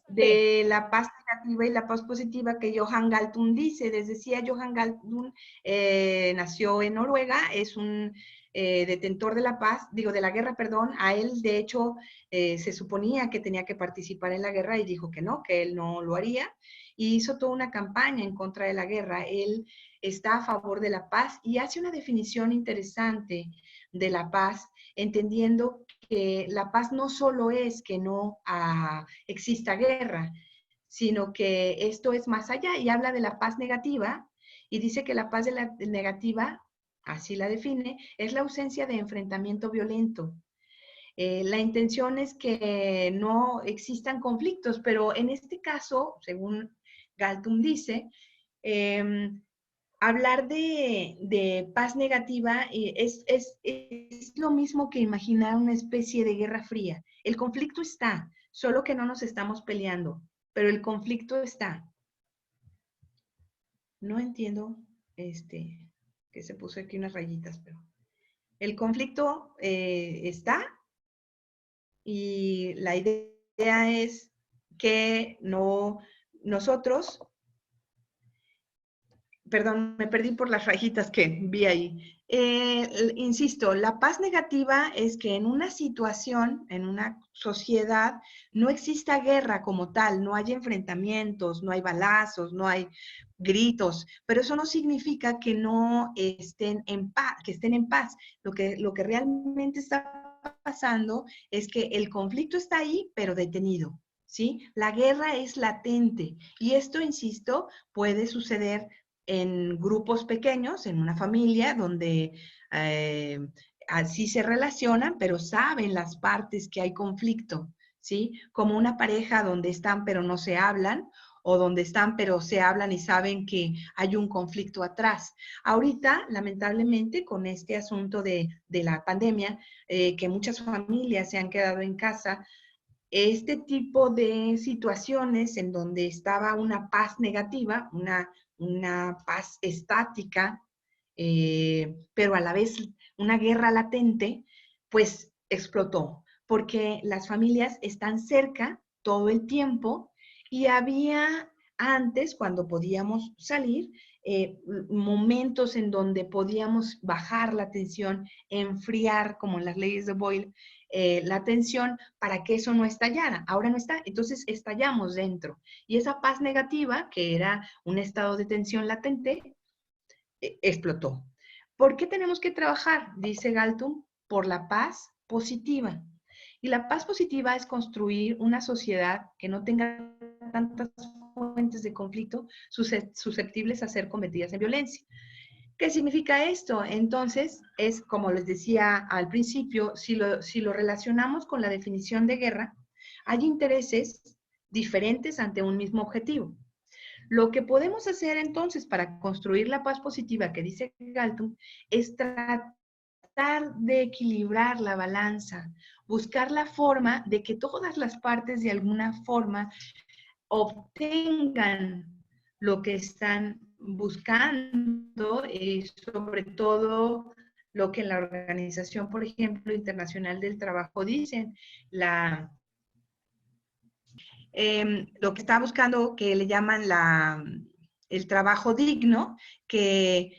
de la paz negativa y la paz positiva que Johan Galtung dice. Les decía, Johan Galtung nació en Noruega, es un detentor de la paz, digo, de la guerra, perdón. A él, de hecho, se suponía que tenía que participar en la guerra y dijo que él no lo haría. Y hizo toda una campaña en contra de la guerra. Él está a favor de la paz y hace una definición interesante de la paz, entendiendo que la paz no solo es que no exista guerra, sino que esto es más allá y habla de la paz negativa y dice que la paz negativa, así la define, es la ausencia de enfrentamiento violento. La intención es que no existan conflictos, pero en este caso, según Galtung dice, hablar de paz negativa es lo mismo que imaginar una especie de guerra fría. El conflicto está, solo que no nos estamos peleando, pero el conflicto está. No entiendo, que se puso aquí unas rayitas, pero el conflicto está y la idea es que nosotros, perdón, me perdí por las rayitas que vi ahí. Insisto, la paz negativa es que en una situación, en una sociedad, no exista guerra como tal, no hay enfrentamientos, no hay balazos, no hay gritos, pero eso no significa que no estén en paz, que estén en paz. Lo que realmente está pasando es que el conflicto está ahí, pero detenido, ¿sí? La guerra es latente y esto, insisto, puede suceder en grupos pequeños, en una familia, donde así se relacionan, pero saben las partes que hay conflicto, ¿sí? Como una pareja donde están pero no se hablan, o donde están pero se hablan y saben que hay un conflicto atrás. Ahorita, lamentablemente, con este asunto de la pandemia, que muchas familias se han quedado en casa, este tipo de situaciones en donde estaba una paz negativa, una paz estática, pero a la vez una guerra latente, pues explotó, porque las familias están cerca todo el tiempo y había antes, cuando podíamos salir, momentos en donde podíamos bajar la tensión, enfriar, como en las leyes de Boyle, la tensión para que eso no estallara. Ahora no está, entonces estallamos dentro. Y esa paz negativa, que era un estado de tensión latente, explotó. ¿Por qué tenemos que trabajar? Dice Galtung, por la paz positiva. Y la paz positiva es construir una sociedad que no tenga tantas fuentes de conflicto susceptibles a ser cometidas en violencia. ¿Qué significa esto? Entonces, es como les decía al principio, si lo relacionamos con la definición de guerra, hay intereses diferentes ante un mismo objetivo. Lo que podemos hacer entonces para construir la paz positiva que dice Galtung es tratar de equilibrar la balanza, buscar la forma de que todas las partes de alguna forma obtengan lo que están buscando y sobre todo lo que en la Organización, por ejemplo, Internacional del Trabajo dicen, lo que está buscando, que le llaman el trabajo digno, que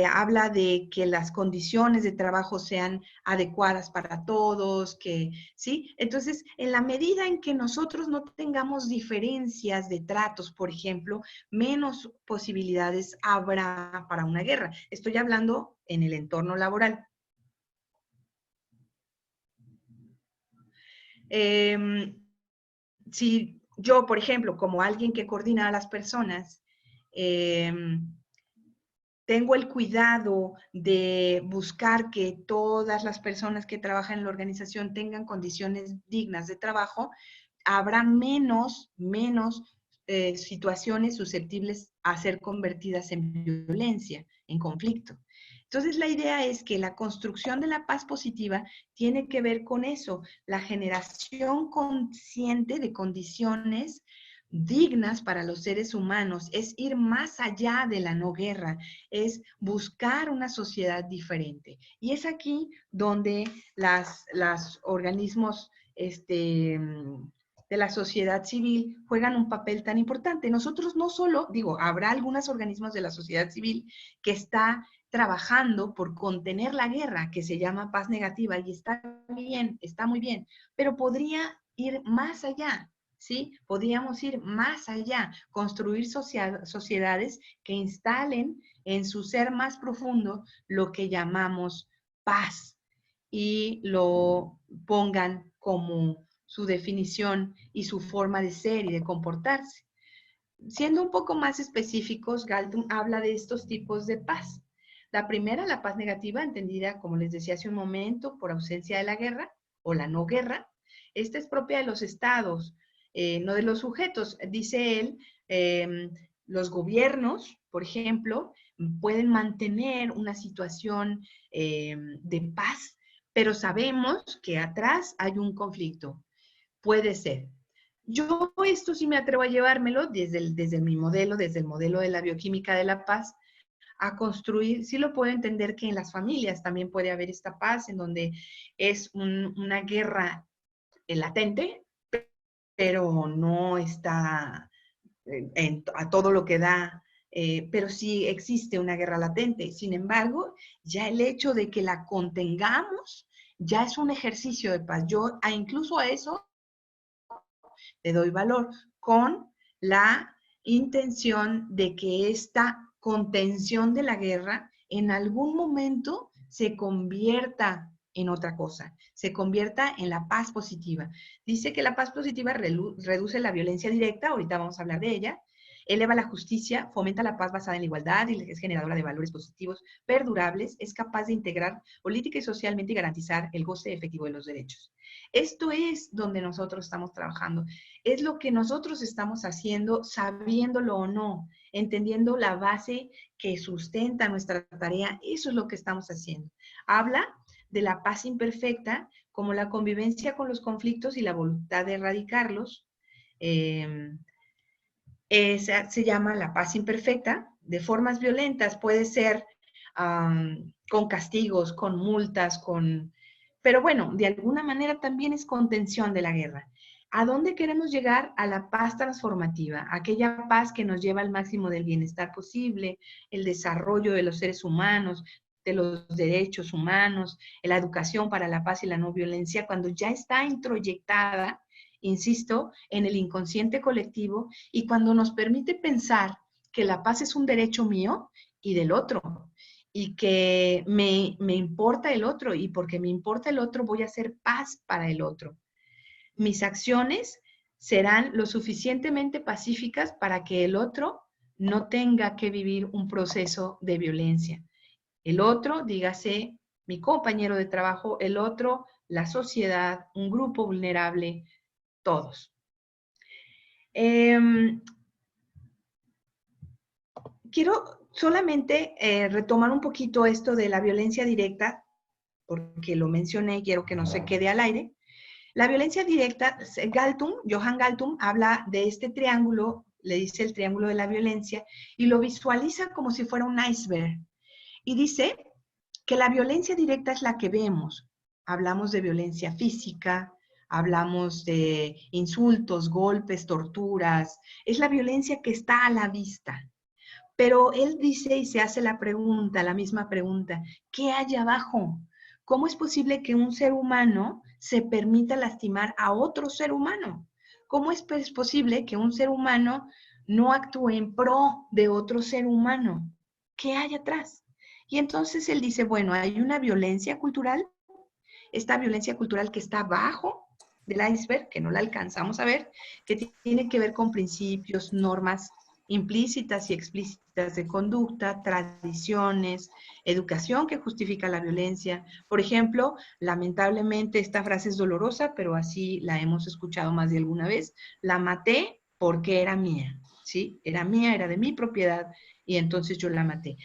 habla de que las condiciones de trabajo sean adecuadas para todos, ¿sí? Entonces, en la medida en que nosotros no tengamos diferencias de tratos, por ejemplo, menos posibilidades habrá para una guerra. Estoy hablando en el entorno laboral. Si yo, por ejemplo, como alguien que coordina a las personas, tengo el cuidado de buscar que todas las personas que trabajan en la organización tengan condiciones dignas de trabajo, habrá menos situaciones susceptibles a ser convertidas en violencia, en conflicto. Entonces, la idea es que la construcción de la paz positiva tiene que ver con eso, la generación consciente de condiciones dignas para los seres humanos, es ir más allá de la no guerra, es buscar una sociedad diferente. Y es aquí donde los organismos de la sociedad civil juegan un papel tan importante. Nosotros no solo, digo, habrá algunos organismos de la sociedad civil que está trabajando por contener la guerra, que se llama paz negativa, y está bien, está muy bien, pero podría ir más allá, ¿sí? Podríamos ir más allá, construir sociedades que instalen en su ser más profundo lo que llamamos paz y lo pongan como su definición y su forma de ser y de comportarse. Siendo un poco más específicos, Galtung habla de estos tipos de paz. La primera, la paz negativa, entendida, como les decía hace un momento, por ausencia de la guerra o la no guerra. Esta es propia de los estados, no de los sujetos. Dice él, los gobiernos, por ejemplo, pueden mantener una situación de paz, pero sabemos que atrás hay un conflicto. Puede ser. Yo esto sí me atrevo a llevármelo desde mi modelo, desde el modelo de la bioquímica de la paz, a construir, sí lo puedo entender que en las familias también puede haber esta paz, en donde es una guerra latente, pero no está a todo lo que da, pero sí existe una guerra latente. Sin embargo, ya el hecho de que la contengamos ya es un ejercicio de paz. Yo incluso a eso le doy valor con la intención de que esta contención de la guerra en algún momento se convierta en otra cosa, se convierta en la paz positiva. Dice que la paz positiva reduce la violencia directa, ahorita vamos a hablar de ella, eleva la justicia, fomenta la paz basada en la igualdad y es generadora de valores positivos perdurables, es capaz de integrar política y socialmente y garantizar el goce efectivo de los derechos. Esto es donde nosotros estamos trabajando, es lo que nosotros estamos haciendo, sabiéndolo o no, entendiendo la base que sustenta nuestra tarea, eso es lo que estamos haciendo. Habla de la paz imperfecta como la convivencia con los conflictos y la voluntad de erradicarlos. Esa se llama la paz imperfecta. De formas violentas puede ser con castigos, con multas, pero bueno, de alguna manera también es contención de la guerra. ¿A dónde queremos llegar? A la paz transformativa, aquella paz que nos lleva al máximo del bienestar posible, el desarrollo de los seres humanos, de los derechos humanos, la educación para la paz y la no violencia, cuando ya está introyectada, insisto, en el inconsciente colectivo y cuando nos permite pensar que la paz es un derecho mío y del otro, y que me importa el otro, y porque me importa el otro voy a hacer paz para el otro. Mis acciones serán lo suficientemente pacíficas para que el otro no tenga que vivir un proceso de violencia. El otro, dígase, mi compañero de trabajo, el otro, la sociedad, un grupo vulnerable, todos. Quiero solamente retomar un poquito esto de la violencia directa, porque lo mencioné y quiero que no se quede al aire. La violencia directa, Johann Galtung habla de este triángulo, le dice el triángulo de la violencia, y lo visualiza como si fuera un iceberg. Y dice que la violencia directa es la que vemos. Hablamos de violencia física, hablamos de insultos, golpes, torturas. Es la violencia que está a la vista. Pero él dice y se hace la pregunta, la misma pregunta, ¿qué hay abajo? ¿Cómo es posible que un ser humano se permita lastimar a otro ser humano? ¿Cómo es posible que un ser humano no actúe en pro de otro ser humano? ¿Qué hay atrás? Y entonces él dice, bueno, hay una violencia cultural, esta violencia cultural que está abajo del iceberg, que no la alcanzamos a ver, que tiene que ver con principios, normas implícitas y explícitas de conducta, tradiciones, educación que justifica la violencia. Por ejemplo, lamentablemente esta frase es dolorosa, pero así la hemos escuchado más de alguna vez, la maté porque era mía, ¿sí? Era mía, era de mi propiedad y entonces yo la maté.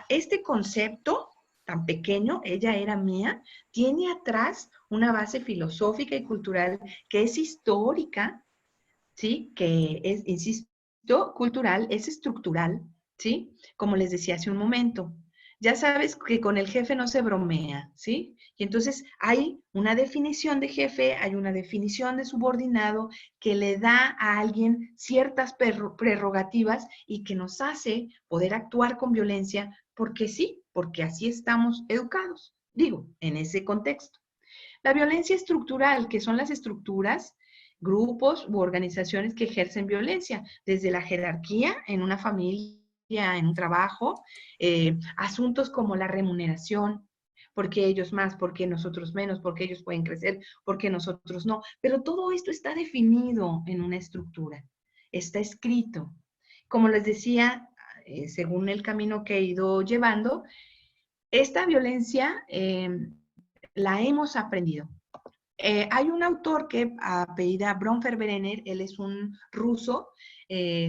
Este concepto tan pequeño, ella era mía, tiene atrás una base filosófica y cultural que es histórica, ¿sí? Que es, insisto, cultural, es estructural, ¿sí? Como les decía hace un momento. ya sabes que con el jefe no se bromea, ¿sí? Y entonces hay una definición de jefe, hay una definición de subordinado que le da a alguien ciertas prerrogativas y que nos hace poder actuar con violencia porque sí, porque así estamos educados, digo, en ese contexto. La violencia estructural, que son las estructuras, grupos u organizaciones que ejercen violencia, desde la jerarquía en una familia, en un trabajo, asuntos como la remuneración, porque ellos más, porque nosotros menos, porque ellos pueden crecer, porque nosotros no. Pero todo esto está definido en una estructura, está escrito. Como les decía, según el camino que he ido llevando, esta violencia la hemos aprendido. Hay un autor que apellida Bronfenbrenner, él es un ruso,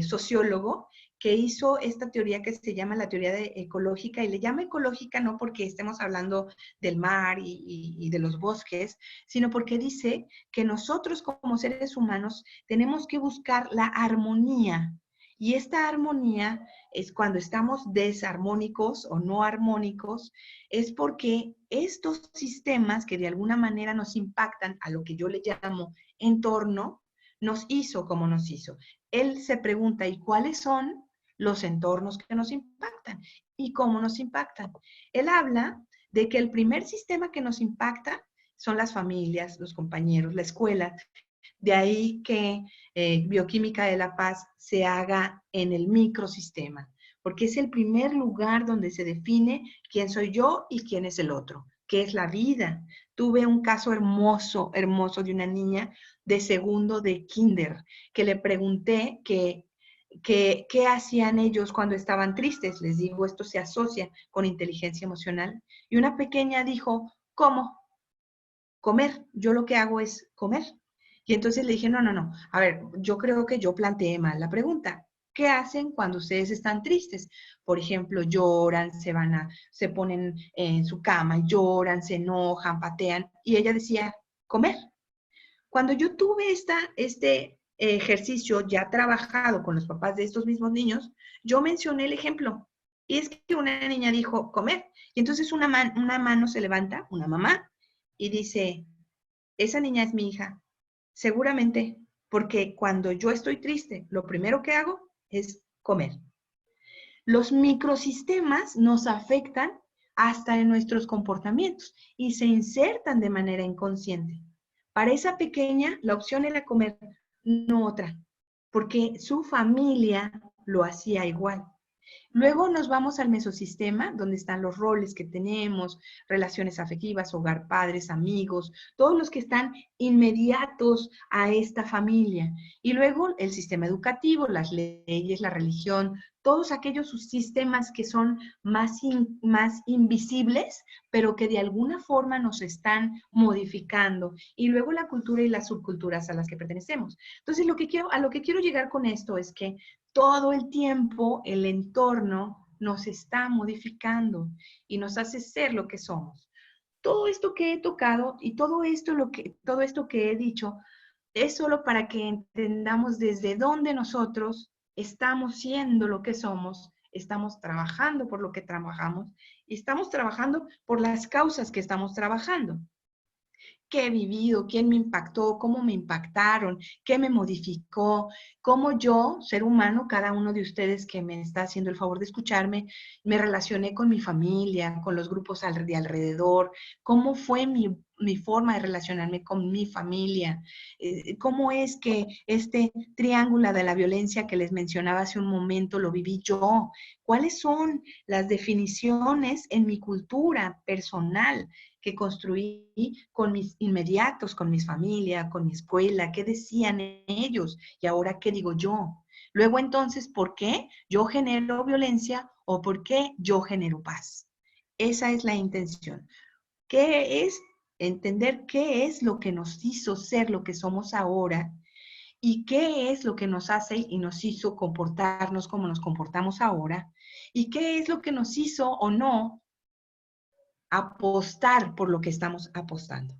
sociólogo, que hizo esta teoría que se llama la teoría ecológica, y le llama ecológica no porque estemos hablando del mar y de los bosques, sino porque dice que nosotros como seres humanos tenemos que buscar la armonía. Y esta armonía es cuando estamos desarmónicos o no armónicos, es porque estos sistemas que de alguna manera nos impactan a lo que yo le llamo entorno, nos hizo como nos hizo. Él se pregunta, ¿y cuáles son los entornos que nos impactan? ¿Y cómo nos impactan? Él habla de que el primer sistema que nos impacta son las familias, los compañeros, la escuela. De ahí que Bioquímica de la Paz se haga en el microsistema, porque es el primer lugar donde se define quién soy yo y quién es el otro, qué es la vida. Tuve un caso hermoso, hermoso de una niña de segundo de kinder, que le pregunté qué hacían ellos cuando estaban tristes. Les digo, esto se asocia con inteligencia emocional. Y una pequeña dijo, ¿cómo? Comer. Yo lo que hago es comer. Y entonces le dije, no, no, no. A ver, yo creo que yo planteé mal la pregunta. ¿Qué hacen cuando ustedes están tristes? Por ejemplo, lloran, se ponen en su cama, lloran, se enojan, patean. Y ella decía, comer. Cuando yo tuve este ejercicio ya trabajado con los papás de estos mismos niños, yo mencioné el ejemplo. Y es que una niña dijo, comer. Y entonces una mano se levanta, una mamá, y dice, esa niña es mi hija. Seguramente, porque cuando yo estoy triste, lo primero que hago es comer. Los microsistemas nos afectan hasta en nuestros comportamientos y se insertan de manera inconsciente. Para esa pequeña, la opción era comer, no otra, porque su familia lo hacía igual. Luego nos vamos al mesosistema, donde están los roles que tenemos, relaciones afectivas, hogar, padres, amigos, todos los que están inmediatos a esta familia. Y luego el sistema educativo, las leyes, la religión, todos aquellos sistemas que son más invisibles, pero que de alguna forma nos están modificando. Y luego la cultura y las subculturas a las que pertenecemos. Entonces, a lo que quiero llegar con esto es que todo el tiempo el entorno nos está modificando y nos hace ser lo que somos. Todo esto que he tocado y todo esto que he dicho es solo para que entendamos desde dónde nosotros estamos siendo lo que somos, estamos trabajando por lo que trabajamos y estamos trabajando por las causas que estamos trabajando. ¿Qué he vivido? ¿Quién me impactó? ¿Cómo me impactaron? ¿Qué me modificó? ¿Cómo yo, ser humano, cada uno de ustedes que me está haciendo el favor de escucharme, me relacioné con mi familia, con los grupos de alrededor? ¿Cómo fue mi forma de relacionarme con mi familia? ¿Cómo es que este triángulo de la violencia que les mencionaba hace un momento lo viví yo? ¿Cuáles son las definiciones en mi cultura personal que construí con mis inmediatos, con mi familia, con mi escuela? ¿Qué decían ellos? Y ahora, ¿qué digo yo? Luego, entonces, ¿por qué yo genero violencia o por qué yo genero paz? Esa es la intención. ¿Qué es? Entender qué es lo que nos hizo ser lo que somos ahora y qué es lo que nos hace y nos hizo comportarnos como nos comportamos ahora y qué es lo que nos hizo o no apostar por lo que estamos apostando.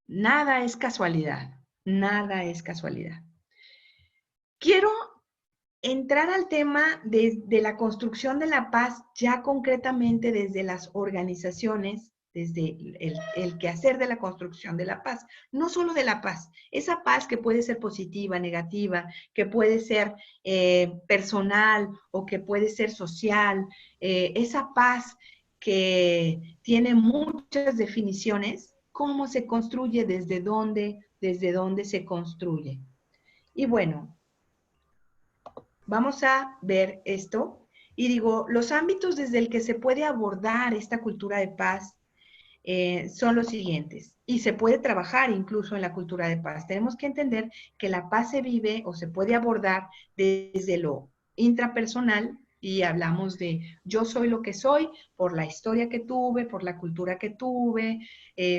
Nada es casualidad, nada es casualidad. Quiero entrar al tema de la construcción de la paz ya concretamente desde las organizaciones, desde el quehacer de la construcción de la paz, no solo de la paz, esa paz que puede ser positiva, negativa, que puede ser personal o que puede ser social, esa paz que tiene muchas definiciones, cómo se construye, desde dónde se construye. Y bueno, vamos a ver esto. Y digo, los ámbitos desde el que se puede abordar esta cultura de paz son los siguientes. Y se puede trabajar incluso en la cultura de paz. Tenemos que entender que la paz se vive o se puede abordar desde lo intrapersonal, y hablamos de yo soy lo que soy por la historia que tuve, por la cultura que tuve,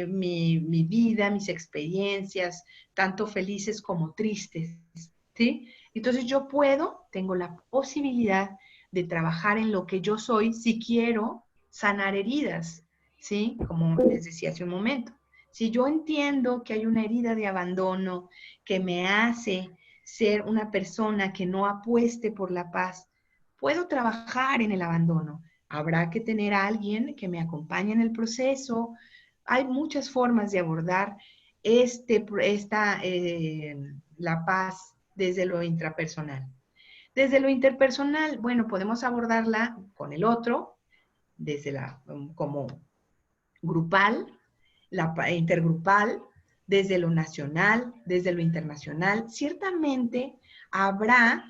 mi vida, mis experiencias, tanto felices como tristes, ¿sí? Entonces yo tengo la posibilidad de trabajar en lo que yo soy si quiero sanar heridas, ¿sí? Como les decía hace un momento. Si yo entiendo que hay una herida de abandono que me hace ser una persona que no apueste por la paz, puedo trabajar en el abandono. Habrá que tener a alguien que me acompañe en el proceso. Hay muchas formas de abordar la paz desde lo intrapersonal. Desde lo interpersonal, bueno, podemos abordarla con el otro, desde como grupal, intergrupal, desde lo nacional, desde lo internacional. Ciertamente habrá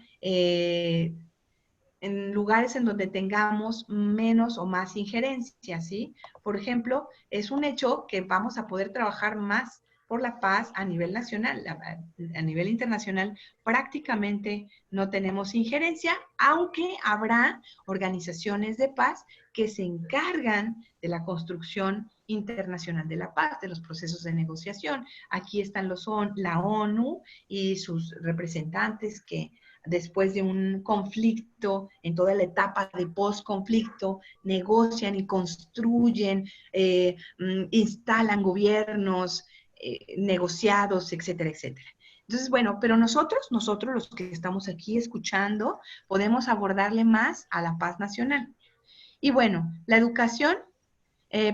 en lugares en donde tengamos menos o más injerencia, ¿sí? Por ejemplo, es un hecho que vamos a poder trabajar más por la paz a nivel nacional. A nivel internacional prácticamente no tenemos injerencia, aunque habrá organizaciones de paz que se encargan de la construcción internacional de la paz, de los procesos de negociación. Aquí están la ONU y sus representantes que después de un conflicto, en toda la etapa de post-conflicto, negocian y construyen, instalan gobiernos negociados, etcétera, etcétera. Entonces, bueno, pero nosotros los que estamos aquí escuchando, podemos abordarle más a la paz nacional. Y bueno, la educación,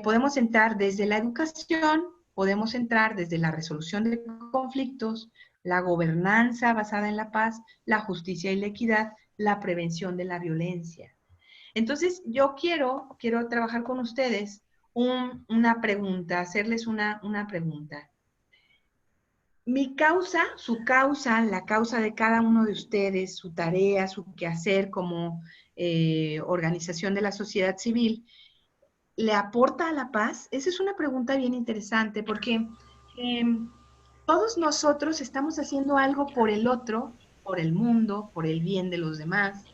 podemos entrar desde la educación, podemos entrar desde la resolución de conflictos, la gobernanza basada en la paz, la justicia y la equidad, la prevención de la violencia. Entonces, yo quiero trabajar con ustedes una pregunta, hacerles una pregunta. Mi causa, su causa, la causa de cada uno de ustedes, su tarea, su quehacer como organización de la sociedad civil, ¿le aporta a la paz? Esa es una pregunta bien interesante porque todos nosotros estamos haciendo algo por el otro, por el mundo, por el bien de los demás.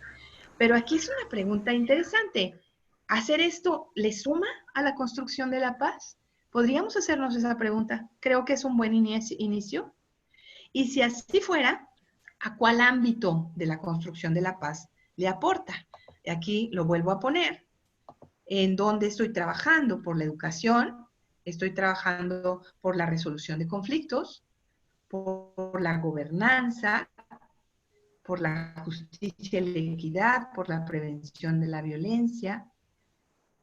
Pero aquí es una pregunta interesante. ¿Hacer esto le suma a la construcción de la paz? Podríamos hacernos esa pregunta. Creo que es un buen inicio. Y si así fuera, ¿a cuál ámbito de la construcción de la paz le aporta? Aquí lo vuelvo a poner. ¿En dónde estoy trabajando? Por la educación, estoy trabajando por la resolución de conflictos, por la gobernanza, por la justicia y la equidad, por la prevención de la violencia.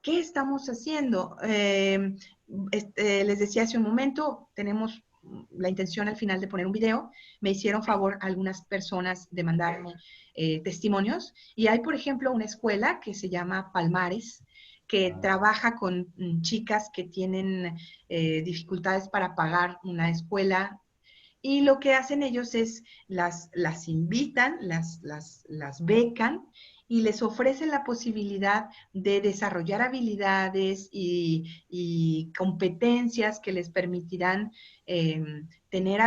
¿Qué estamos haciendo? Les decía hace un momento, tenemos la intención al final de poner un video. Me hicieron favor algunas personas de mandarme testimonios. Y hay, por ejemplo, una escuela que se llama Palmares, que trabaja con chicas que tienen dificultades para pagar una escuela. Y lo que hacen ellos es las invitan, las becan y les ofrecen la posibilidad de desarrollar habilidades y competencias que les permitirán tener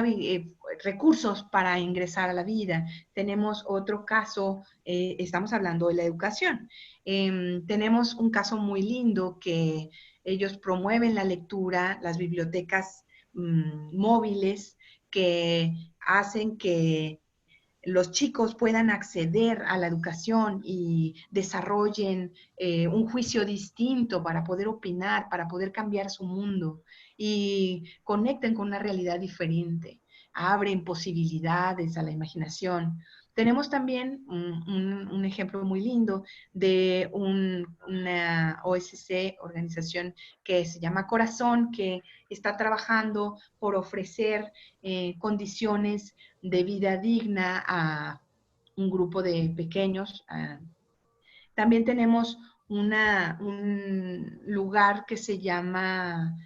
recursos para ingresar a la vida. Tenemos otro caso, estamos hablando de la educación. Tenemos un caso muy lindo que ellos promueven la lectura, las bibliotecas móviles, que hacen que los chicos puedan acceder a la educación y desarrollen un juicio distinto para poder opinar, para poder cambiar su mundo y conecten con una realidad diferente. abren posibilidades a la imaginación. Tenemos también un ejemplo muy lindo de una OSC, organización que se llama Corazón, que está trabajando por ofrecer condiciones de vida digna a un grupo de pequeños. También tenemos un lugar que se llama,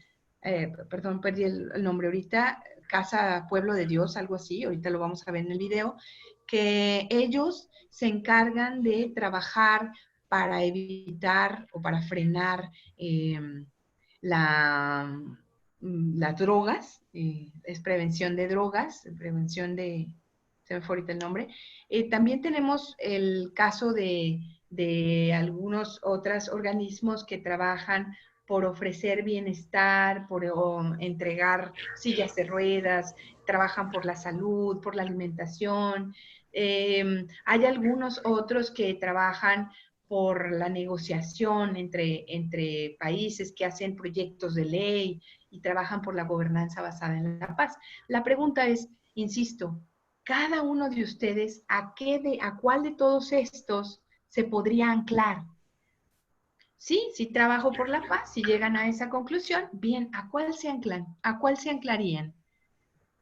perdón, perdí el nombre ahorita, Casa Pueblo de Dios, algo así, ahorita lo vamos a ver en el video, que ellos se encargan de trabajar para evitar o para frenar las drogas, es prevención de drogas, prevención de, se me fue ahorita el nombre. También tenemos el caso de algunos otros organismos que trabajan por ofrecer bienestar, por entregar sillas de ruedas, trabajan por la salud, por la alimentación. Hay algunos otros que trabajan por la negociación entre países que hacen proyectos de ley y trabajan por la gobernanza basada en la paz. La pregunta es, insisto, cada uno de ustedes, ¿a cuál de todos estos se podría anclar? Sí, si trabajo por la paz, si llegan a esa conclusión, bien, ¿a cuál se anclan? ¿A cuál se anclarían?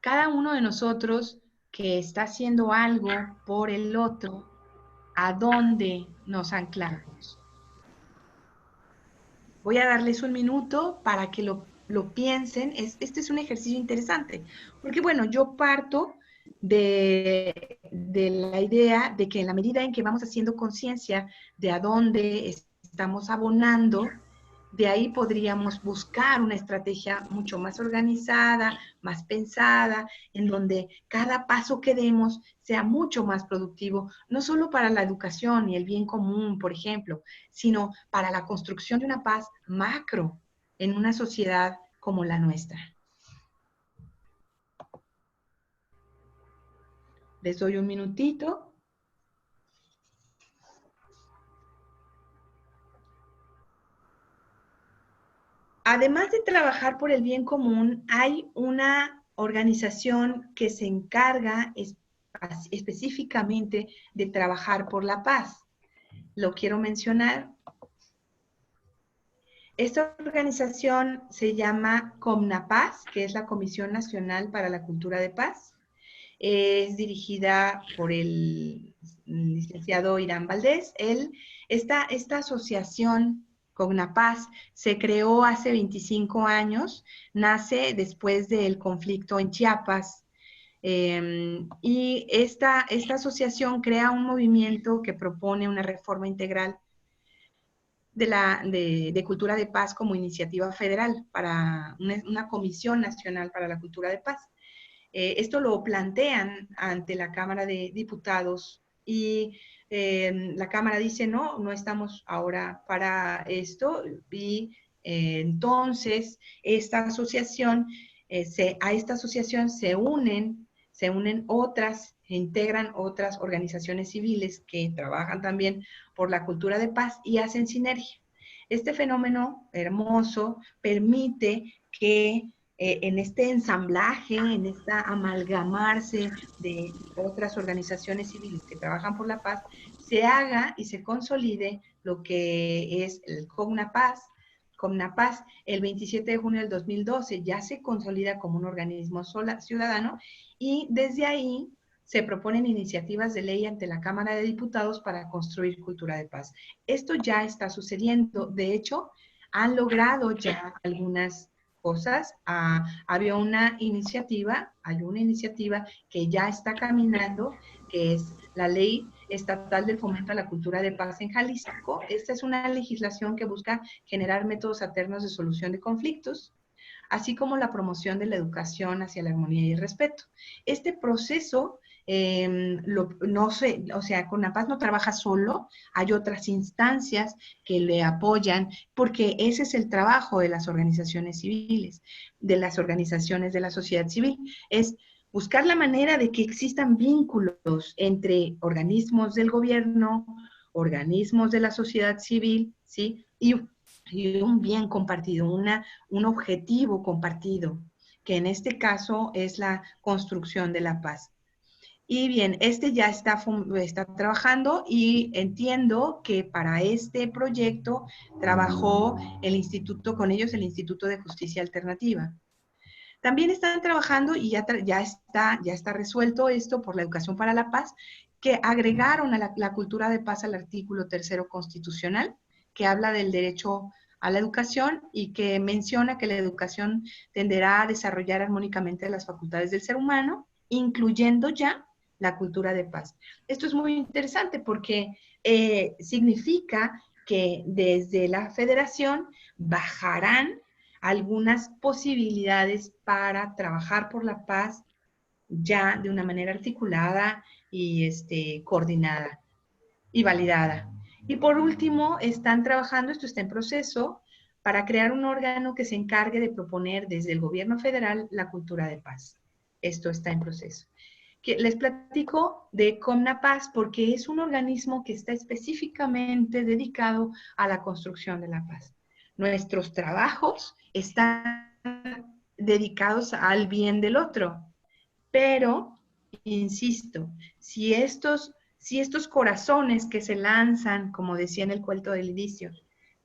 Cada uno de nosotros que está haciendo algo por el otro, ¿a dónde nos anclamos? Voy a darles un minuto para que lo piensen. Este es un ejercicio interesante, porque bueno, yo parto de la idea de que en la medida en que vamos haciendo conciencia de a dónde estamos abonando, de ahí podríamos buscar una estrategia mucho más organizada, más pensada, en donde cada paso que demos sea mucho más productivo, no solo para la educación y el bien común, por ejemplo, sino para la construcción de una paz macro en una sociedad como la nuestra. Les doy un minutito. Además de trabajar por el bien común, hay una organización que se encarga específicamente de trabajar por la paz. Lo quiero mencionar. Esta organización se llama Comnapaz, que es la Comisión Nacional para la Cultura de Paz. Es dirigida por el licenciado Irán Valdés. Esta asociación Comnapaz se creó hace 25 años, nace después del conflicto en Chiapas, y esta asociación crea un movimiento que propone una reforma integral de cultura de paz como iniciativa federal para una Comisión Nacional para la Cultura de Paz. Esto lo plantean ante la Cámara de Diputados y la Cámara dice, no estamos ahora para esto, y entonces esta asociación, a esta asociación se unen otras, se integran otras organizaciones civiles que trabajan también por la cultura de paz y hacen sinergia. Este fenómeno hermoso permite que en este ensamblaje, en esta amalgamarse de otras organizaciones civiles que trabajan por la paz, se haga y se consolide lo que es el Comnapaz. Comnapaz, el 27 de junio del 2012, ya se consolida como un organismo ciudadano y desde ahí se proponen iniciativas de ley ante la Cámara de Diputados para construir cultura de paz. Esto ya está sucediendo. De hecho, han logrado ya algunas cosas. Hay una iniciativa que ya está caminando, que es la Ley Estatal del Fomento a la Cultura de Paz en Jalisco. Esta es una legislación que busca generar métodos alternos de solución de conflictos, así como la promoción de la educación hacia la armonía y el respeto. Este proceso, Comnapaz no trabaja solo, hay otras instancias que le apoyan, porque ese es el trabajo de las organizaciones civiles, de las organizaciones de la sociedad civil, es buscar la manera de que existan vínculos entre organismos del gobierno, organismos de la sociedad civil, ¿sí? Y un bien compartido, un objetivo compartido. que en este caso es la construcción de la paz. Y bien, este ya está trabajando y entiendo que para este proyecto trabajó el instituto, con ellos el Instituto de Justicia Alternativa. También están trabajando y ya está resuelto esto por la Educación para la Paz, que agregaron a la cultura de paz al artículo 3º constitucional, que habla del derecho a la educación y que menciona que la educación tenderá a desarrollar armónicamente las facultades del ser humano, incluyendo ya la cultura de paz. Esto es muy interesante porque significa que desde la federación bajarán algunas posibilidades para trabajar por la paz ya de una manera articulada y coordinada y validada. Y por último, están trabajando, esto está en proceso, para crear un órgano que se encargue de proponer desde el gobierno federal la cultura de paz. Esto está en proceso. Les platico de Comnapaz porque es un organismo que está específicamente dedicado a la construcción de la paz. Nuestros trabajos están dedicados al bien del otro, pero, insisto, si estos corazones que se lanzan, como decía en el cuento del inicio,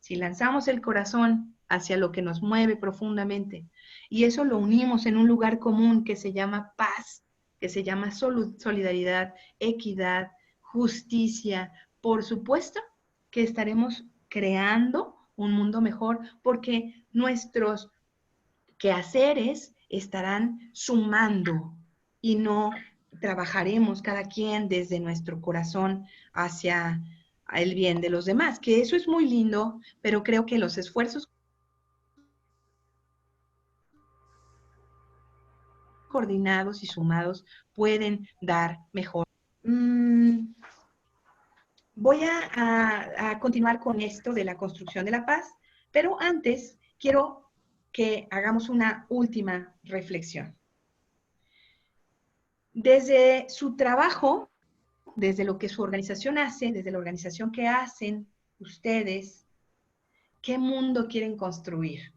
si lanzamos el corazón hacia lo que nos mueve profundamente y eso lo unimos en un lugar común que se llama paz, que se llama solidaridad, equidad, justicia, por supuesto que estaremos creando un mundo mejor porque nuestros quehaceres estarán sumando y no trabajaremos cada quien desde nuestro corazón hacia el bien de los demás, que eso es muy lindo, pero creo que los esfuerzos coordinados y sumados pueden dar mejor. Voy a continuar con esto de la construcción de la paz, pero antes quiero que hagamos una última reflexión. Desde su trabajo, desde lo que su organización hace, desde la organización que hacen ustedes, ¿qué mundo quieren construir?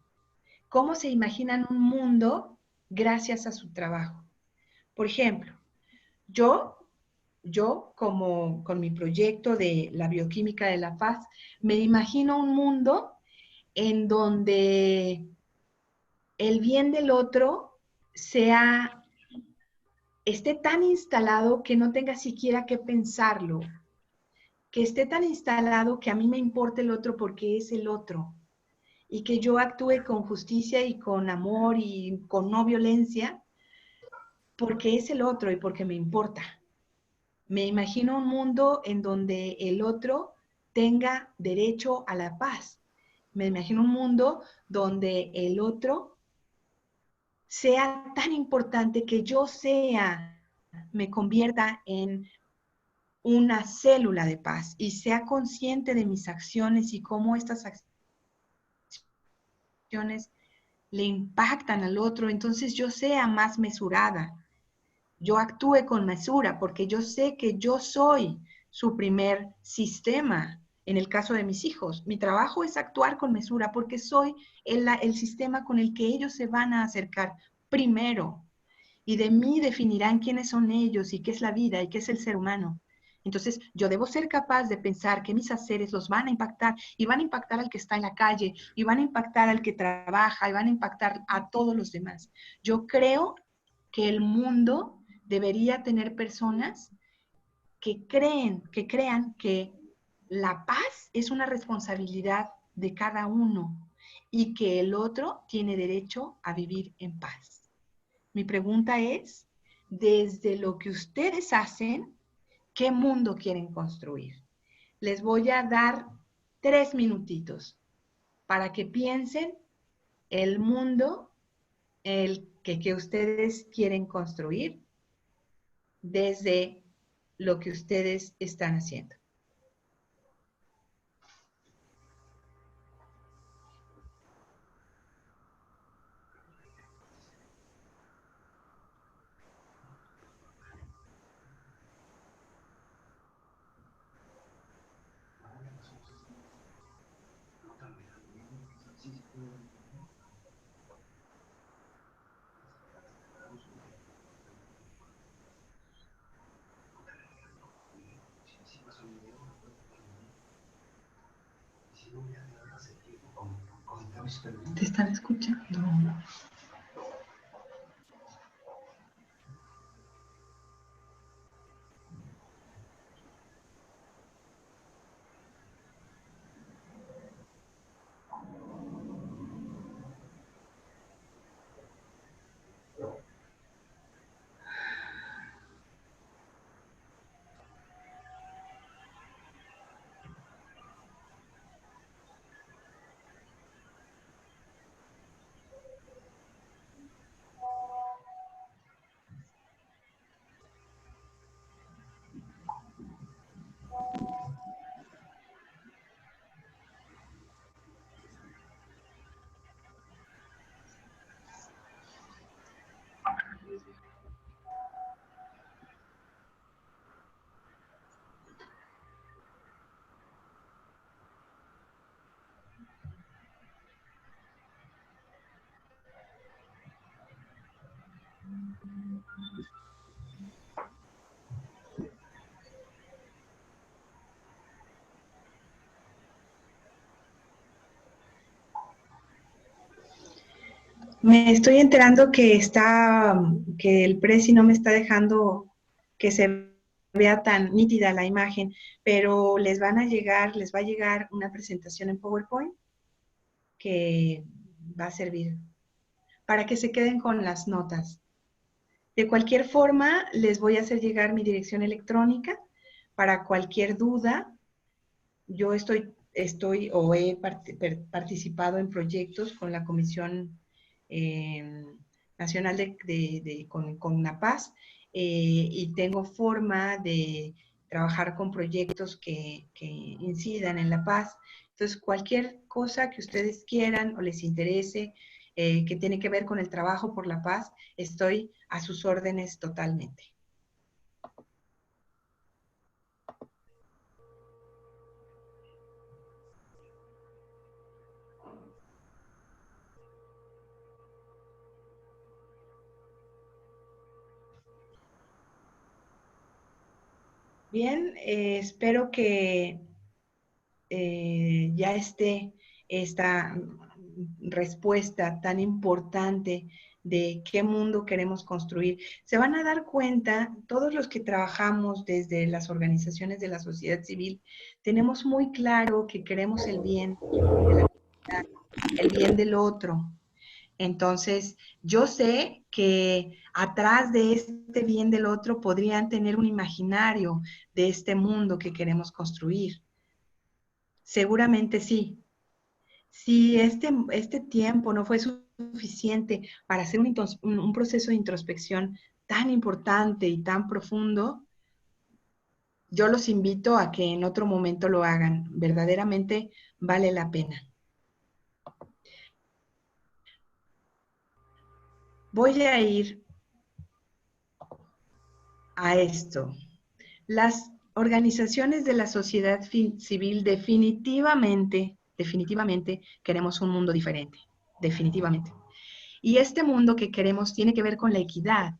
¿Cómo se imaginan un mundo gracias a su trabajo? Por ejemplo, yo como con mi proyecto de la bioquímica de la paz, me imagino un mundo en donde el bien del otro esté tan instalado que no tenga siquiera que pensarlo, que esté tan instalado que a mí me importe el otro porque es el otro, y que yo actúe con justicia y con amor y con no violencia porque es el otro y porque me importa. Me imagino un mundo en donde el otro tenga derecho a la paz. Me imagino un mundo donde el otro sea tan importante que me convierta en una célula de paz y sea consciente de mis acciones y cómo estas acciones le impactan al otro, entonces yo sea más mesurada, yo actúe con mesura, porque yo sé que yo soy su primer sistema. En el caso de mis hijos, mi trabajo es actuar con mesura porque soy el sistema con el que ellos se van a acercar primero. Y de mí definirán quiénes son ellos y qué es la vida y qué es el ser humano. Entonces, yo debo ser capaz de pensar que mis haceres los van a impactar y van a impactar al que está en la calle y van a impactar al que trabaja y van a impactar a todos los demás. Yo creo que el mundo debería tener personas que crean que la paz es una responsabilidad de cada uno y que el otro tiene derecho a vivir en paz. Mi pregunta es, desde lo que ustedes hacen, ¿qué mundo quieren construir? Les voy a dar 3 minutitos para que piensen el mundo que ustedes quieren construir desde lo que ustedes están haciendo. ¿Te están escuchando? Me estoy enterando que el Prezi no me está dejando que se vea tan nítida la imagen, pero les va a llegar una presentación en PowerPoint que va a servir para que se queden con las notas. De cualquier forma, les voy a hacer llegar mi dirección electrónica para cualquier duda. Yo estoy o he participado en proyectos con la Comisión Nacional con la Paz y tengo forma de trabajar con proyectos que incidan en la paz. Entonces, cualquier cosa que ustedes quieran o les interese que tiene que ver con el trabajo por la paz, estoy a sus órdenes totalmente. Bien, espero que ya esté esta respuesta tan importante de qué mundo queremos construir. Se van a dar cuenta, todos los que trabajamos desde las organizaciones de la sociedad civil, tenemos muy claro que queremos el bien de la comunidad, el bien del otro. Entonces, yo sé que atrás de este bien del otro podrían tener un imaginario de este mundo que queremos construir. Seguramente sí. Si este tiempo no fue suficiente para hacer un proceso de introspección tan importante y tan profundo, yo los invito a que en otro momento lo hagan. Verdaderamente vale la pena. Voy a ir a esto. Las organizaciones de la sociedad civil definitivamente queremos un mundo diferente, definitivamente. Y este mundo que queremos tiene que ver con la equidad.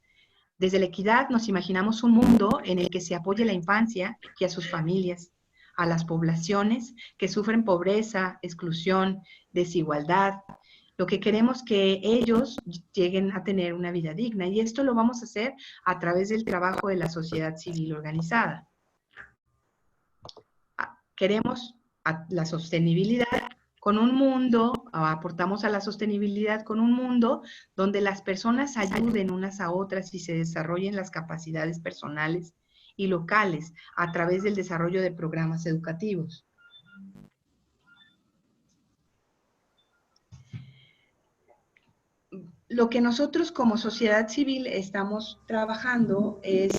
Desde la equidad nos imaginamos un mundo en el que se apoye a la infancia y a sus familias, a las poblaciones que sufren pobreza, exclusión, desigualdad. Lo que queremos que ellos lleguen a tener una vida digna y esto lo vamos a hacer a través del trabajo de la sociedad civil organizada. Queremos la sostenibilidad con un mundo, aportamos a la sostenibilidad con un mundo donde las personas ayuden unas a otras y se desarrollen las capacidades personales y locales a través del desarrollo de programas educativos. Lo que nosotros como sociedad civil estamos trabajando es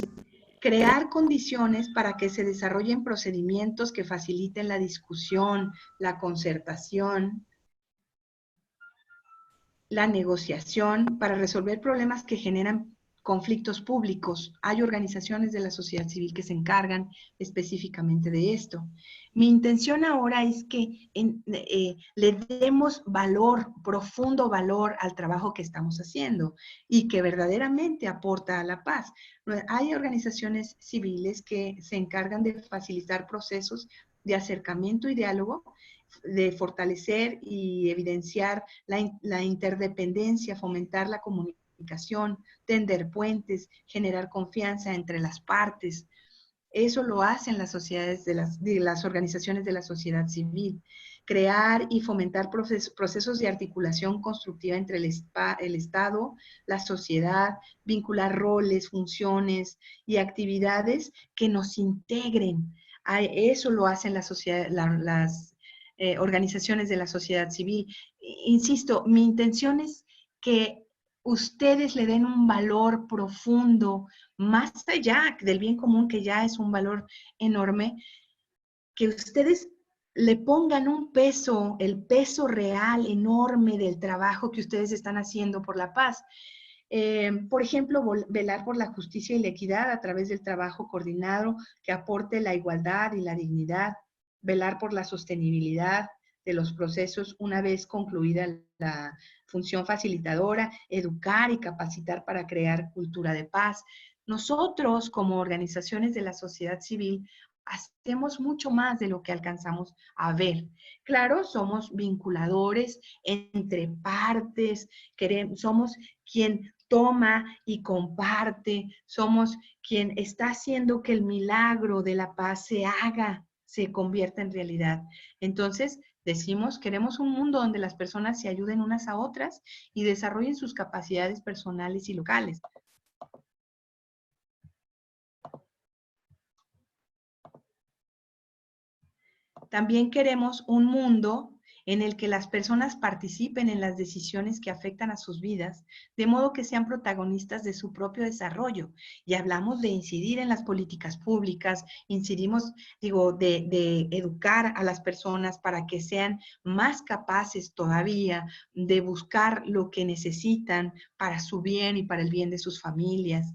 crear condiciones para que se desarrollen procedimientos que faciliten la discusión, la concertación, la negociación para resolver problemas que generan conflictos públicos. Hay organizaciones de la sociedad civil que se encargan específicamente de esto. Mi intención ahora es que le demos valor, profundo valor al trabajo que estamos haciendo y que verdaderamente aporta a la paz. Hay organizaciones civiles que se encargan de facilitar procesos de acercamiento y diálogo de fortalecer y evidenciar la interdependencia, fomentar la comunicación, tender puentes, generar confianza entre las partes. Eso lo hacen las sociedades de las organizaciones de la sociedad civil. Crear y fomentar procesos de articulación constructiva entre el Estado, la sociedad, vincular roles, funciones y actividades que nos integren. Eso lo hacen las organizaciones de la sociedad civil. Insisto, mi intención es que ustedes le den un valor profundo, más allá del bien común, que ya es un valor enorme, que ustedes le pongan un peso, el peso real enorme del trabajo que ustedes están haciendo por la paz. Por ejemplo, velar por la justicia y la equidad a través del trabajo coordinado que aporte la igualdad y la dignidad, velar por la sostenibilidad de los procesos una vez concluida la función facilitadora, educar y capacitar para crear cultura de paz. Nosotros, como organizaciones de la sociedad civil, hacemos mucho más de lo que alcanzamos a ver. Claro, somos vinculadores entre partes, somos quien toma y comparte, somos quien está haciendo que el milagro de la paz se haga, se convierta en realidad. Entonces, decimos, queremos un mundo donde las personas se ayuden unas a otras y desarrollen sus capacidades personales y locales. También queremos un mundo en el que las personas participen en las decisiones que afectan a sus vidas, de modo que sean protagonistas de su propio desarrollo. Y hablamos de incidir en las políticas públicas, incidimos, de educar a las personas para que sean más capaces todavía de buscar lo que necesitan para su bien y para el bien de sus familias,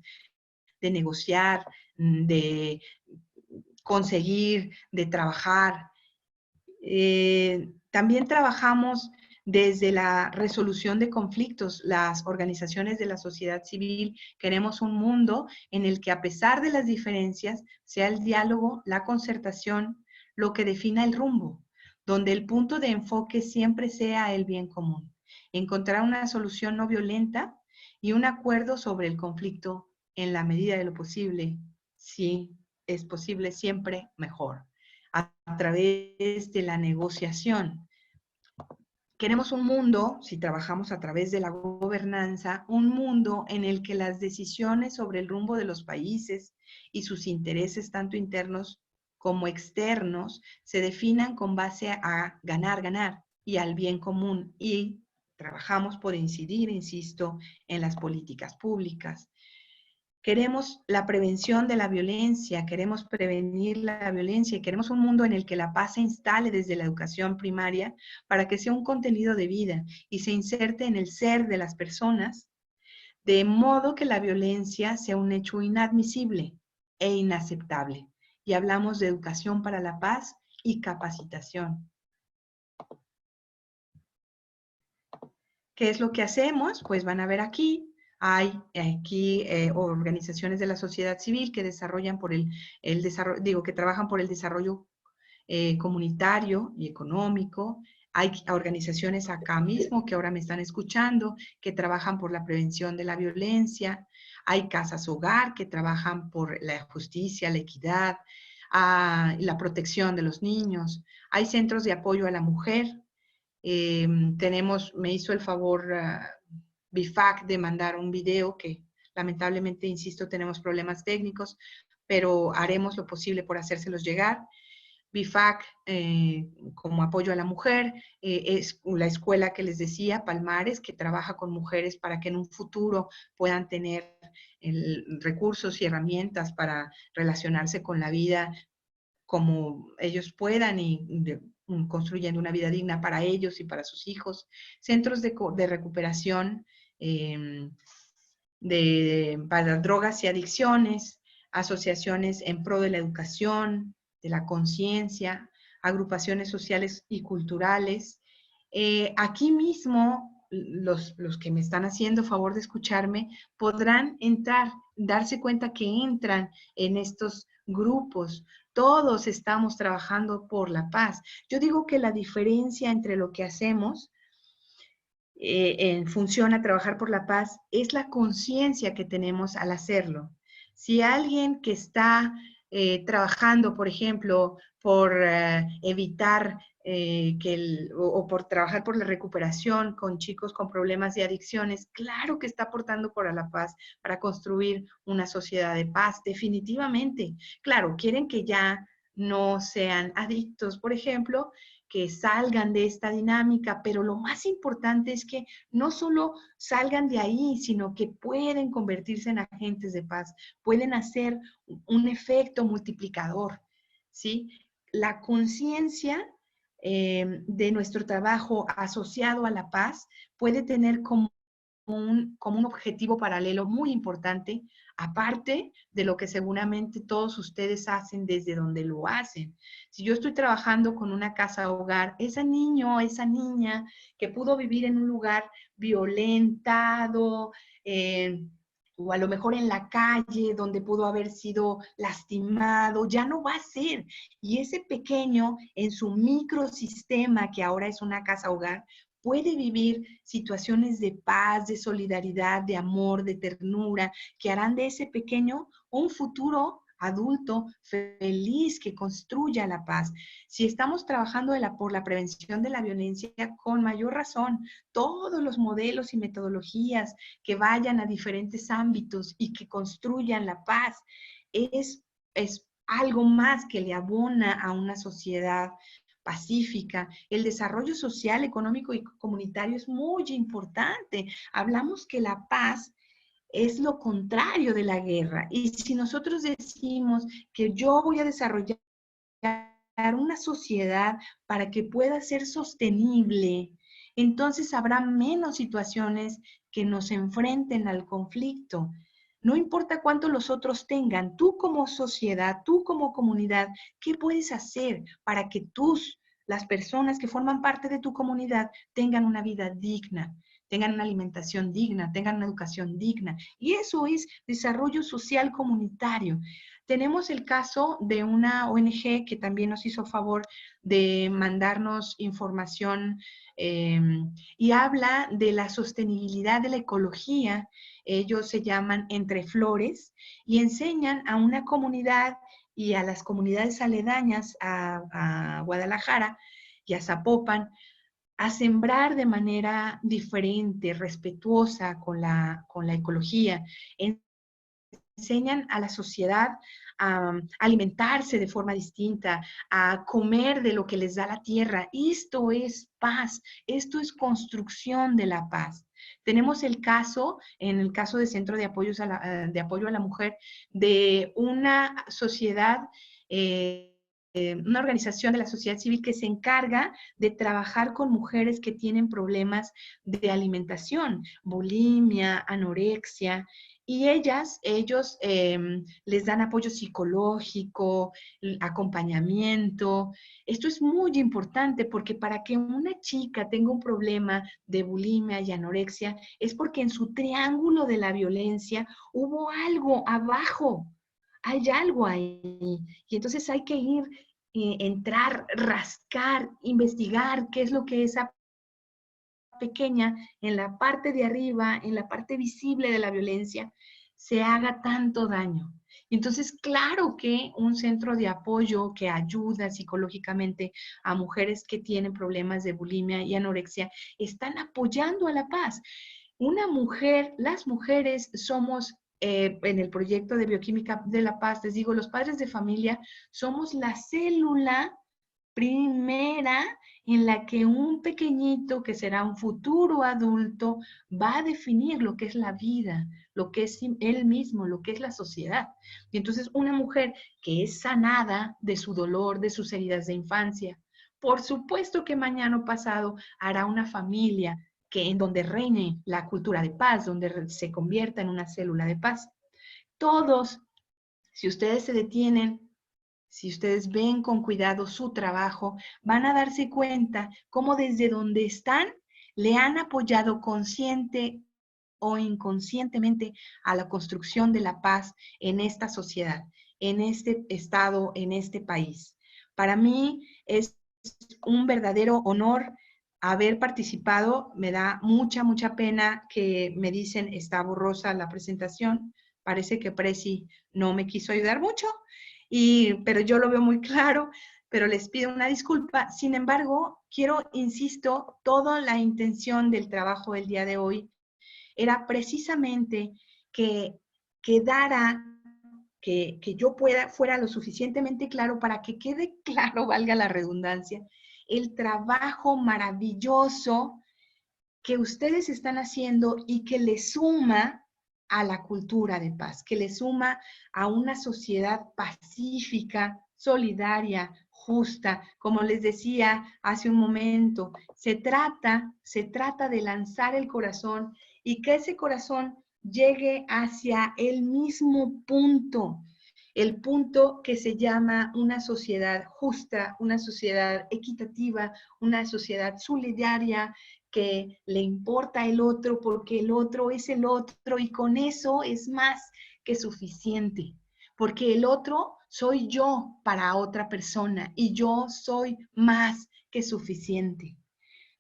de negociar, de conseguir, de trabajar. También trabajamos desde la resolución de conflictos. Las organizaciones de la sociedad civil queremos un mundo en el que, a pesar de las diferencias, sea el diálogo, la concertación, lo que defina el rumbo, donde el punto de enfoque siempre sea el bien común. Encontrar una solución no violenta y un acuerdo sobre el conflicto en la medida de lo posible. Si es posible, siempre mejor. A través de la negociación. Queremos un mundo, si trabajamos a través de la gobernanza, un mundo en el que las decisiones sobre el rumbo de los países y sus intereses, tanto internos como externos, se definan con base a ganar, ganar y al bien común. Y trabajamos por incidir, insisto, en las políticas públicas. Queremos la prevención de la violencia, queremos prevenir la violencia y queremos un mundo en el que la paz se instale desde la educación primaria para que sea un contenido de vida y se inserte en el ser de las personas, de modo que la violencia sea un hecho inadmisible e inaceptable. Y hablamos de educación para la paz y capacitación. ¿Qué es lo que hacemos? Pues van a ver aquí. Hay aquí organizaciones de la sociedad civil que desarrollan por el desarrollo, que trabajan por el desarrollo comunitario y económico. Hay organizaciones acá mismo que ahora me están escuchando que trabajan por la prevención de la violencia. Hay casas hogar que trabajan por la justicia, la equidad, la protección de los niños. Hay centros de apoyo a la mujer. Me hizo el favor BIFAC de mandar un video que lamentablemente, insisto, tenemos problemas técnicos, pero haremos lo posible por hacérselos llegar. BIFAC, como apoyo a la mujer, es la escuela que les decía, Palmares, que trabaja con mujeres para que en un futuro puedan tener recursos y herramientas para relacionarse con la vida como ellos puedan y construyendo una vida digna para ellos y para sus hijos. Centros de recuperación para drogas y adicciones, asociaciones en pro de la educación, de la conciencia, agrupaciones sociales y culturales. Aquí mismo, los que me están haciendo favor de escucharme, podrán entrar darse cuenta que entran en estos grupos. Todos estamos trabajando por la paz. Yo digo que la diferencia entre lo que hacemos en función a trabajar por la paz es la conciencia que tenemos al hacerlo. Si alguien que está trabajando, por ejemplo, por evitar o por trabajar por la recuperación con chicos con problemas de adicciones, claro que está aportando por la paz para construir una sociedad de paz, definitivamente. Claro, quieren que ya no sean adictos, por ejemplo, que salgan de esta dinámica, pero lo más importante es que no solo salgan de ahí, sino que pueden convertirse en agentes de paz, pueden hacer un efecto multiplicador, ¿sí? La conciencia de nuestro trabajo asociado a la paz puede tener como un objetivo paralelo muy importante, aparte de lo que seguramente todos ustedes hacen desde donde lo hacen. Si yo estoy trabajando con una casa hogar, ese niño, esa niña que pudo vivir en un lugar violentado, o a lo mejor en la calle donde pudo haber sido lastimado, ya no va a ser. Y ese pequeño en su microsistema, que ahora es una casa hogar, puede vivir situaciones de paz, de solidaridad, de amor, de ternura, que harán de ese pequeño un futuro adulto feliz que construya la paz. Si estamos trabajando por la prevención de la violencia, con mayor razón, todos los modelos y metodologías que vayan a diferentes ámbitos y que construyan la paz es algo más que le abona a una sociedad pacífica. El desarrollo social, económico y comunitario es muy importante. Hablamos que la paz es lo contrario de la guerra. Y si nosotros decimos que yo voy a desarrollar una sociedad para que pueda ser sostenible, entonces habrá menos situaciones que nos enfrenten al conflicto. No importa cuánto los otros tengan, tú como sociedad, tú como comunidad, ¿qué puedes hacer para que las personas que forman parte de tu comunidad, tengan una vida digna, tengan una alimentación digna, tengan una educación digna? Y eso es desarrollo social comunitario. Tenemos el caso de una ONG que también nos hizo favor de mandarnos información y habla de la sostenibilidad de la ecología. Ellos se llaman Entre Flores y enseñan a una comunidad y a las comunidades aledañas a Guadalajara y a Zapopan a sembrar de manera diferente, respetuosa con la ecología. Enseñan a la sociedad a alimentarse de forma distinta, a comer de lo que les da la tierra. Esto es paz, esto es construcción de la paz. Tenemos en el caso de Centro de Apoyo a la Mujer, de una sociedad, una organización de la sociedad civil que se encarga de trabajar con mujeres que tienen problemas de alimentación, bulimia, anorexia, y ellos les dan apoyo psicológico, acompañamiento. Esto es muy importante porque para que una chica tenga un problema de bulimia y anorexia es porque en su triángulo de la violencia hubo algo abajo, hay algo ahí. Y entonces hay que ir, entrar, rascar, investigar qué es lo que esa pequeña, en la parte de arriba, en la parte visible de la violencia, se haga tanto daño. Y entonces, claro que un centro de apoyo que ayuda psicológicamente a mujeres que tienen problemas de bulimia y anorexia, están apoyando a la paz. Una mujer, las mujeres somos, en el proyecto de bioquímica de la paz, les digo, los padres de familia somos la célula primera en la que un pequeñito que será un futuro adulto va a definir lo que es la vida, lo que es él mismo, lo que es la sociedad. Y entonces una mujer que es sanada de su dolor, de sus heridas de infancia, por supuesto que mañana o pasado hará una familia que en donde reine la cultura de paz, donde se convierta en una célula de paz. Todos, si ustedes se detienen, si ustedes ven con cuidado su trabajo, van a darse cuenta cómo desde donde están le han apoyado consciente o inconscientemente a la construcción de la paz en esta sociedad, en este estado, en este país. Para mí es un verdadero honor haber participado. Me da mucha pena que me dicen está borrosa la presentación. Parece que Presi no me quiso ayudar mucho, pero yo lo veo muy claro, pero les pido una disculpa. Sin embargo, insisto, toda la intención del trabajo del día de hoy era precisamente que quedara, que yo fuera lo suficientemente claro para que quede claro, valga la redundancia, el trabajo maravilloso que ustedes están haciendo y que le suma a la cultura de paz, que le suma a una sociedad pacífica, solidaria, justa. Como les decía hace un momento, se trata de lanzar el corazón y que ese corazón llegue hacia el mismo punto, el punto que se llama una sociedad justa, una sociedad equitativa, una sociedad solidaria, que le importa el otro porque el otro es el otro y con eso es más que suficiente, porque el otro soy yo para otra persona y yo soy más que suficiente.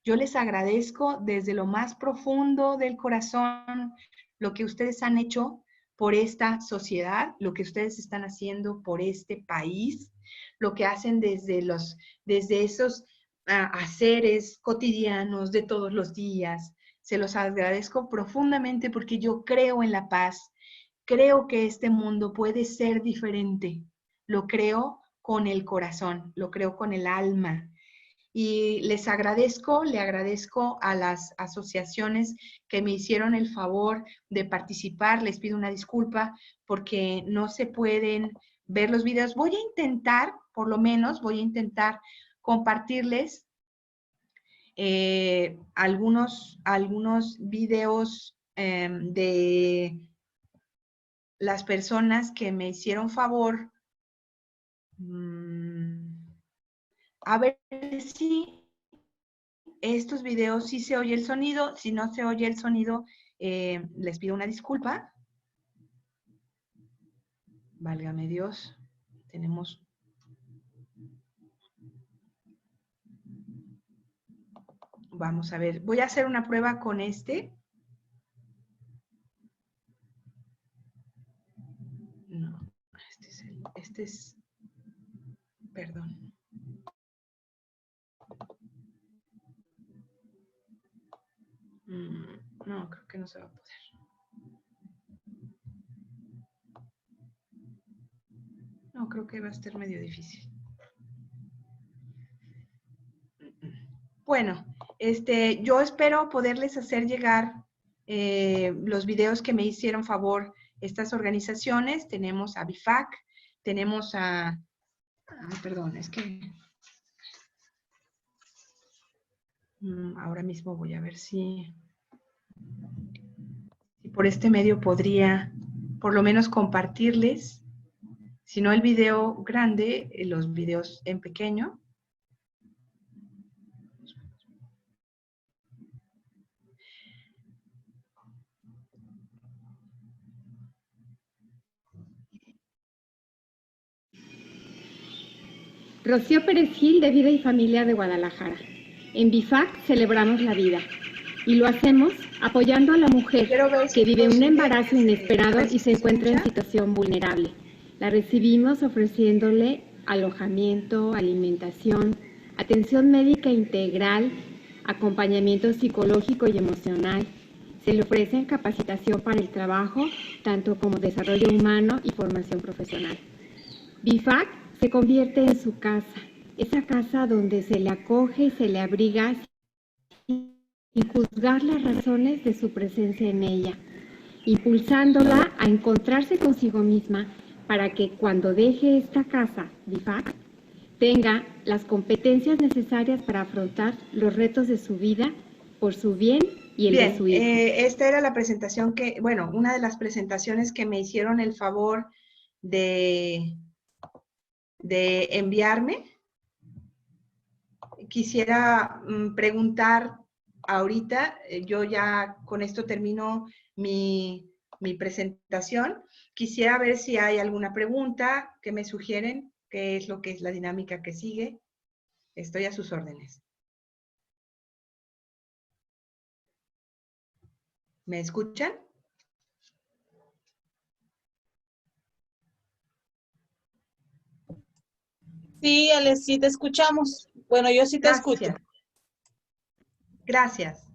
Yo les agradezco desde lo más profundo del corazón lo que ustedes han hecho por esta sociedad, lo que ustedes están haciendo por este país, lo que hacen desde esos haceres cotidianos de todos los días. Se los agradezco profundamente porque yo creo en la paz, creo que este mundo puede ser diferente, lo creo con el corazón, lo creo con el alma. Y le agradezco a las asociaciones que me hicieron el favor de participar. Les pido una disculpa porque no se pueden ver los videos. Voy a intentar, por lo menos, compartirles algunos videos de las personas que me hicieron favor. A ver si estos videos sí se oye el sonido. Si no se oye el sonido, les pido una disculpa. Válgame Dios. Vamos a ver. Voy a hacer una prueba con este. No, perdón. No, creo que no se va a poder. No, creo que va a estar medio difícil. Bueno, yo espero poderles hacer llegar los videos que me hicieron favor estas organizaciones. Tenemos a BIFAC, tenemos a... perdón, es que... ahora mismo voy a ver si por este medio podría por lo menos compartirles, si no el video grande, los videos en pequeño. Rocío Pérez Gil, de Vida y Familia de Guadalajara. En BIFAC celebramos la vida y lo hacemos apoyando a la mujer que vive un embarazo inesperado y se encuentra en situación vulnerable. La recibimos ofreciéndole alojamiento, alimentación, atención médica integral, acompañamiento psicológico y emocional. Se le ofrece capacitación para el trabajo, tanto como desarrollo humano y formación profesional. BIFAC se convierte en su casa, esa casa donde se le acoge y se le abriga sin juzgar las razones de su presencia en ella, impulsándola a encontrarse consigo misma para que cuando deje esta casa, BIFAC, tenga las competencias necesarias para afrontar los retos de su vida por su bien y el de su hijo. Esta era la presentación una de las presentaciones que me hicieron el favor de enviarme. Quisiera preguntar ahorita, yo ya con esto termino mi presentación. Quisiera ver si hay alguna pregunta que me sugieren, qué es lo que es la dinámica que sigue. Estoy a sus órdenes. ¿Me escuchan? Sí, Alex, sí te escuchamos. Bueno, yo sí te escucho. Gracias.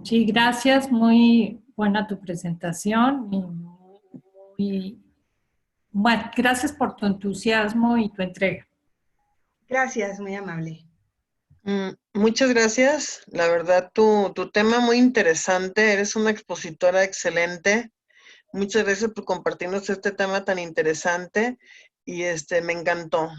Sí, gracias. Muy buena tu presentación. Bueno, gracias por tu entusiasmo y tu entrega. Gracias, muy amable. Muchas gracias. La verdad, tu tema muy interesante. Eres una expositora excelente. Muchas gracias por compartirnos este tema tan interesante y me encantó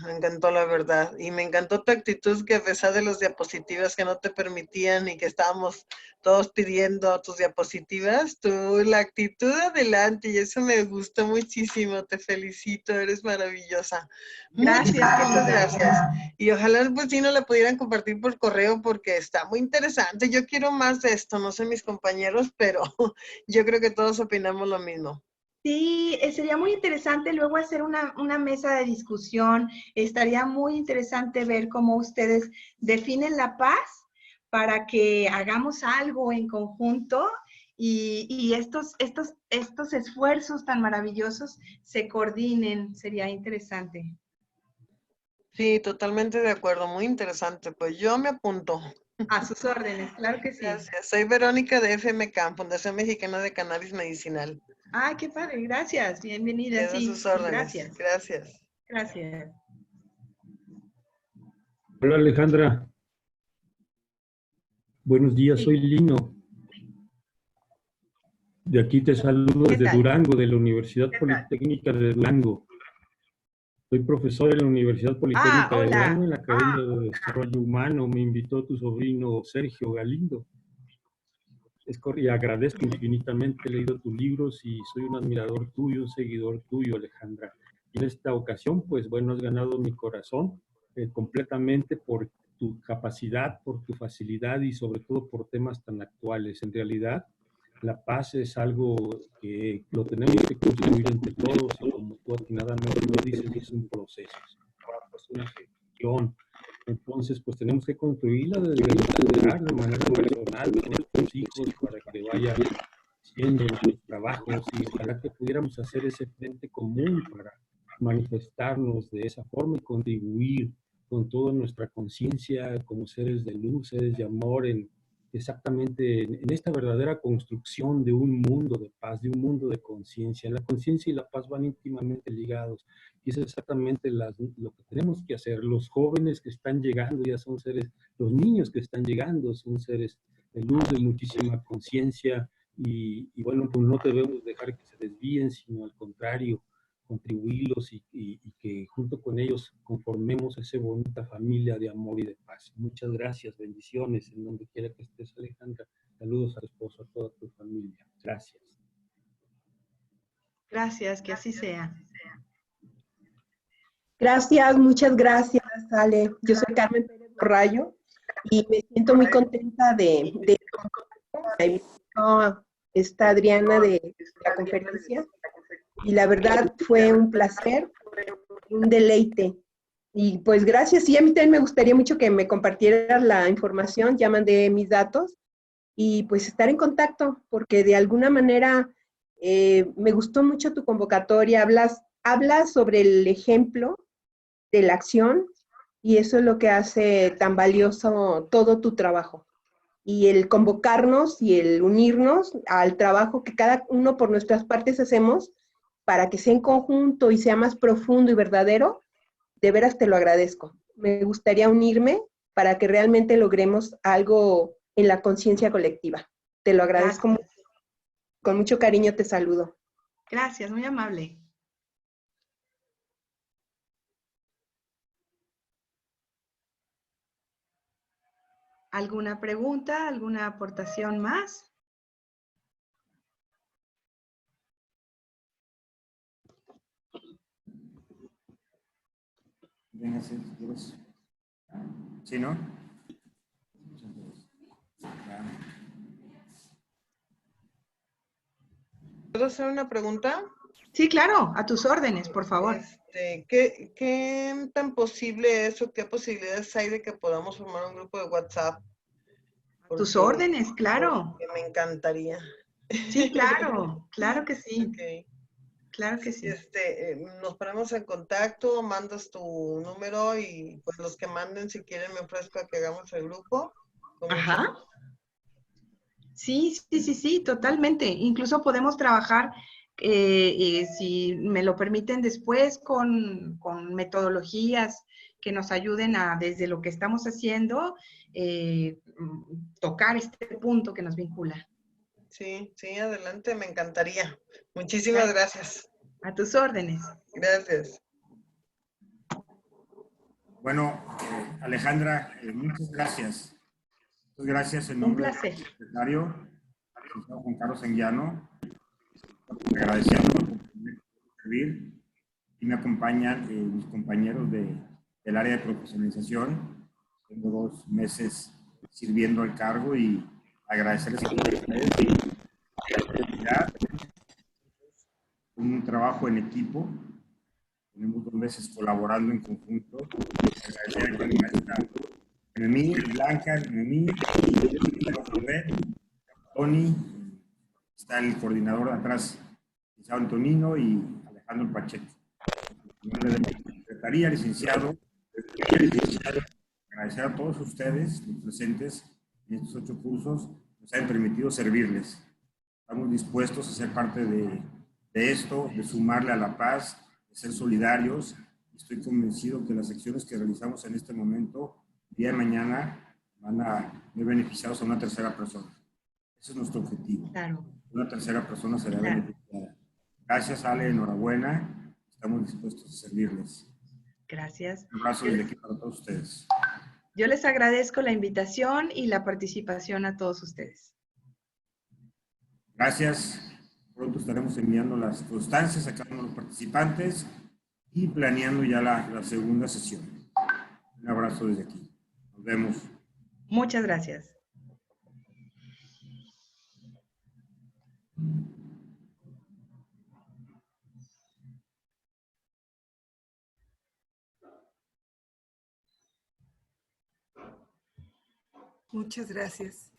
la verdad. Y me encantó tu actitud, que a pesar de las diapositivas que no te permitían y que estábamos todos pidiendo tus diapositivas, la actitud adelante, y eso me gustó muchísimo. Te felicito, eres maravillosa. Gracias. Muchas gracias. Y ojalá pues sí nos la pudieran compartir por correo, porque está muy interesante. Yo quiero más de esto, no sé mis compañeros, pero yo creo que todos opinamos lo mismo. Sí, sería muy interesante luego hacer una mesa de discusión. Estaría muy interesante ver cómo ustedes definen la paz para que hagamos algo en conjunto y estos esfuerzos tan maravillosos se coordinen. Sería interesante. Sí, totalmente de acuerdo, muy interesante. Pues yo me apunto. A sus órdenes, claro que sí. Gracias. Soy Verónica de FMK, Fundación Mexicana de Cannabis Medicinal. Ay, qué padre, gracias, bienvenida. Quedo a Sí, sus órdenes. gracias. Gracias. Gracias. Hola Alejandra. Buenos días, Sí. soy Lino. De aquí te saludo ¿Qué desde tal? Durango, de la Universidad ¿Qué tal? Politécnica de Durango. Soy profesor en la Universidad Politécnica de hola. Durango, en la Academia de Desarrollo Humano. Me invitó tu sobrino Sergio Galindo. Y agradezco infinitamente, he leído tus libros y soy un admirador tuyo, un seguidor tuyo, Alejandra. Y en esta ocasión, pues bueno, has ganado mi corazón completamente por tu capacidad, por tu facilidad y sobre todo por temas tan actuales. En realidad, la paz es algo que lo tenemos que construir entre todos y como tú atinadamente lo dices, es un proceso, es una gestión. Entonces, pues tenemos que construirla desde el lugar, de manera personal, con nuestros hijos, para que vaya haciendo nuestros trabajos y ojalá que pudiéramos hacer ese frente común para manifestarnos de esa forma y contribuir con toda nuestra conciencia como seres de luz, seres de amor, exactamente en esta verdadera construcción de un mundo de paz, de un mundo de conciencia. La conciencia y la paz van íntimamente ligados y eso es exactamente lo que tenemos que hacer. Los jóvenes que están llegando ya son seres, los niños que están llegando son seres de luz, de muchísima conciencia y bueno, pues no debemos dejar que se desvíen, sino al contrario, contribuirlos y que junto con ellos conformemos esa bonita familia de amor y de paz. Muchas gracias, bendiciones en donde quiera que estés, Alejandra. Saludos a tu esposo, a toda tu familia. Gracias. Gracias, que así sea. Gracias, muchas gracias, Ale. Yo soy Carmen Pérez Borrayo y me siento muy contenta de esta Adriana de la conferencia y la verdad fue un placer, un deleite. Y pues gracias, y a mí también me gustaría mucho que me compartieras la información, ya mandé mis datos y pues estar en contacto, porque de alguna manera me gustó mucho tu convocatoria, hablas sobre el ejemplo de la acción y eso es lo que hace tan valioso todo tu trabajo. Y el convocarnos y el unirnos al trabajo que cada uno por nuestras partes hacemos para que sea en conjunto y sea más profundo y verdadero, de veras te lo agradezco. Me gustaría unirme para que realmente logremos algo en la conciencia colectiva. Te lo agradezco mucho. Con mucho cariño te saludo. Gracias, muy amable. ¿Alguna pregunta, alguna aportación más? Venga, si quieres. ¿Sí, no? ¿Puedo hacer una pregunta? Sí, claro, a tus órdenes, por favor. ¿Qué tan posible es o qué posibilidades hay de que podamos formar un grupo de WhatsApp? Tus órdenes, claro. Que me encantaría. Sí, claro, claro que sí. Okay. Claro que sí. Nos ponemos en contacto, mandas tu número y pues los que manden, si quieren, me ofrezco a que hagamos el grupo. Ajá. Sí, totalmente. Incluso podemos trabajar, si me lo permiten después, con metodologías que nos ayuden a, desde lo que estamos haciendo, tocar este punto que nos vincula. Sí, adelante, me encantaría. Muchísimas gracias. A tus órdenes. Gracias. Bueno, Alejandra, muchas gracias. Muchas gracias en nombre del secretario, licenciado Juan Carlos Anguiano. Agradeciendo por servir y me acompañan mis compañeros del área de profesionalización. Tengo 2 meses sirviendo al cargo y agradecerles a ustedes un trabajo en equipo. Tenemos 2 meses colaborando en conjunto. Agradecer a mi maestra Noemí, Blanca, Noemí, Tony, está el coordinador de atrás, Antonino y Alejandro Pacheco. En nombre de la Secretaría, licenciado, agradecer a todos ustedes, los presentes en estos 8 cursos, nos han permitido servirles. Estamos dispuestos a ser parte de esto, de sumarle a la paz, de ser solidarios. Estoy convencido que las acciones que realizamos en este momento, día de mañana, van a ver beneficiados a una tercera persona. Ese es nuestro objetivo. Claro. Una tercera persona será beneficiada. Gracias, Ale, enhorabuena. Estamos dispuestos a servirles. Gracias. Un abrazo desde aquí para todos ustedes. Yo les agradezco la invitación y la participación a todos ustedes. Gracias. Pronto estaremos enviando las constancias a cada uno de los participantes y planeando ya la segunda sesión. Un abrazo desde aquí. Nos vemos. Muchas gracias. Muchas gracias.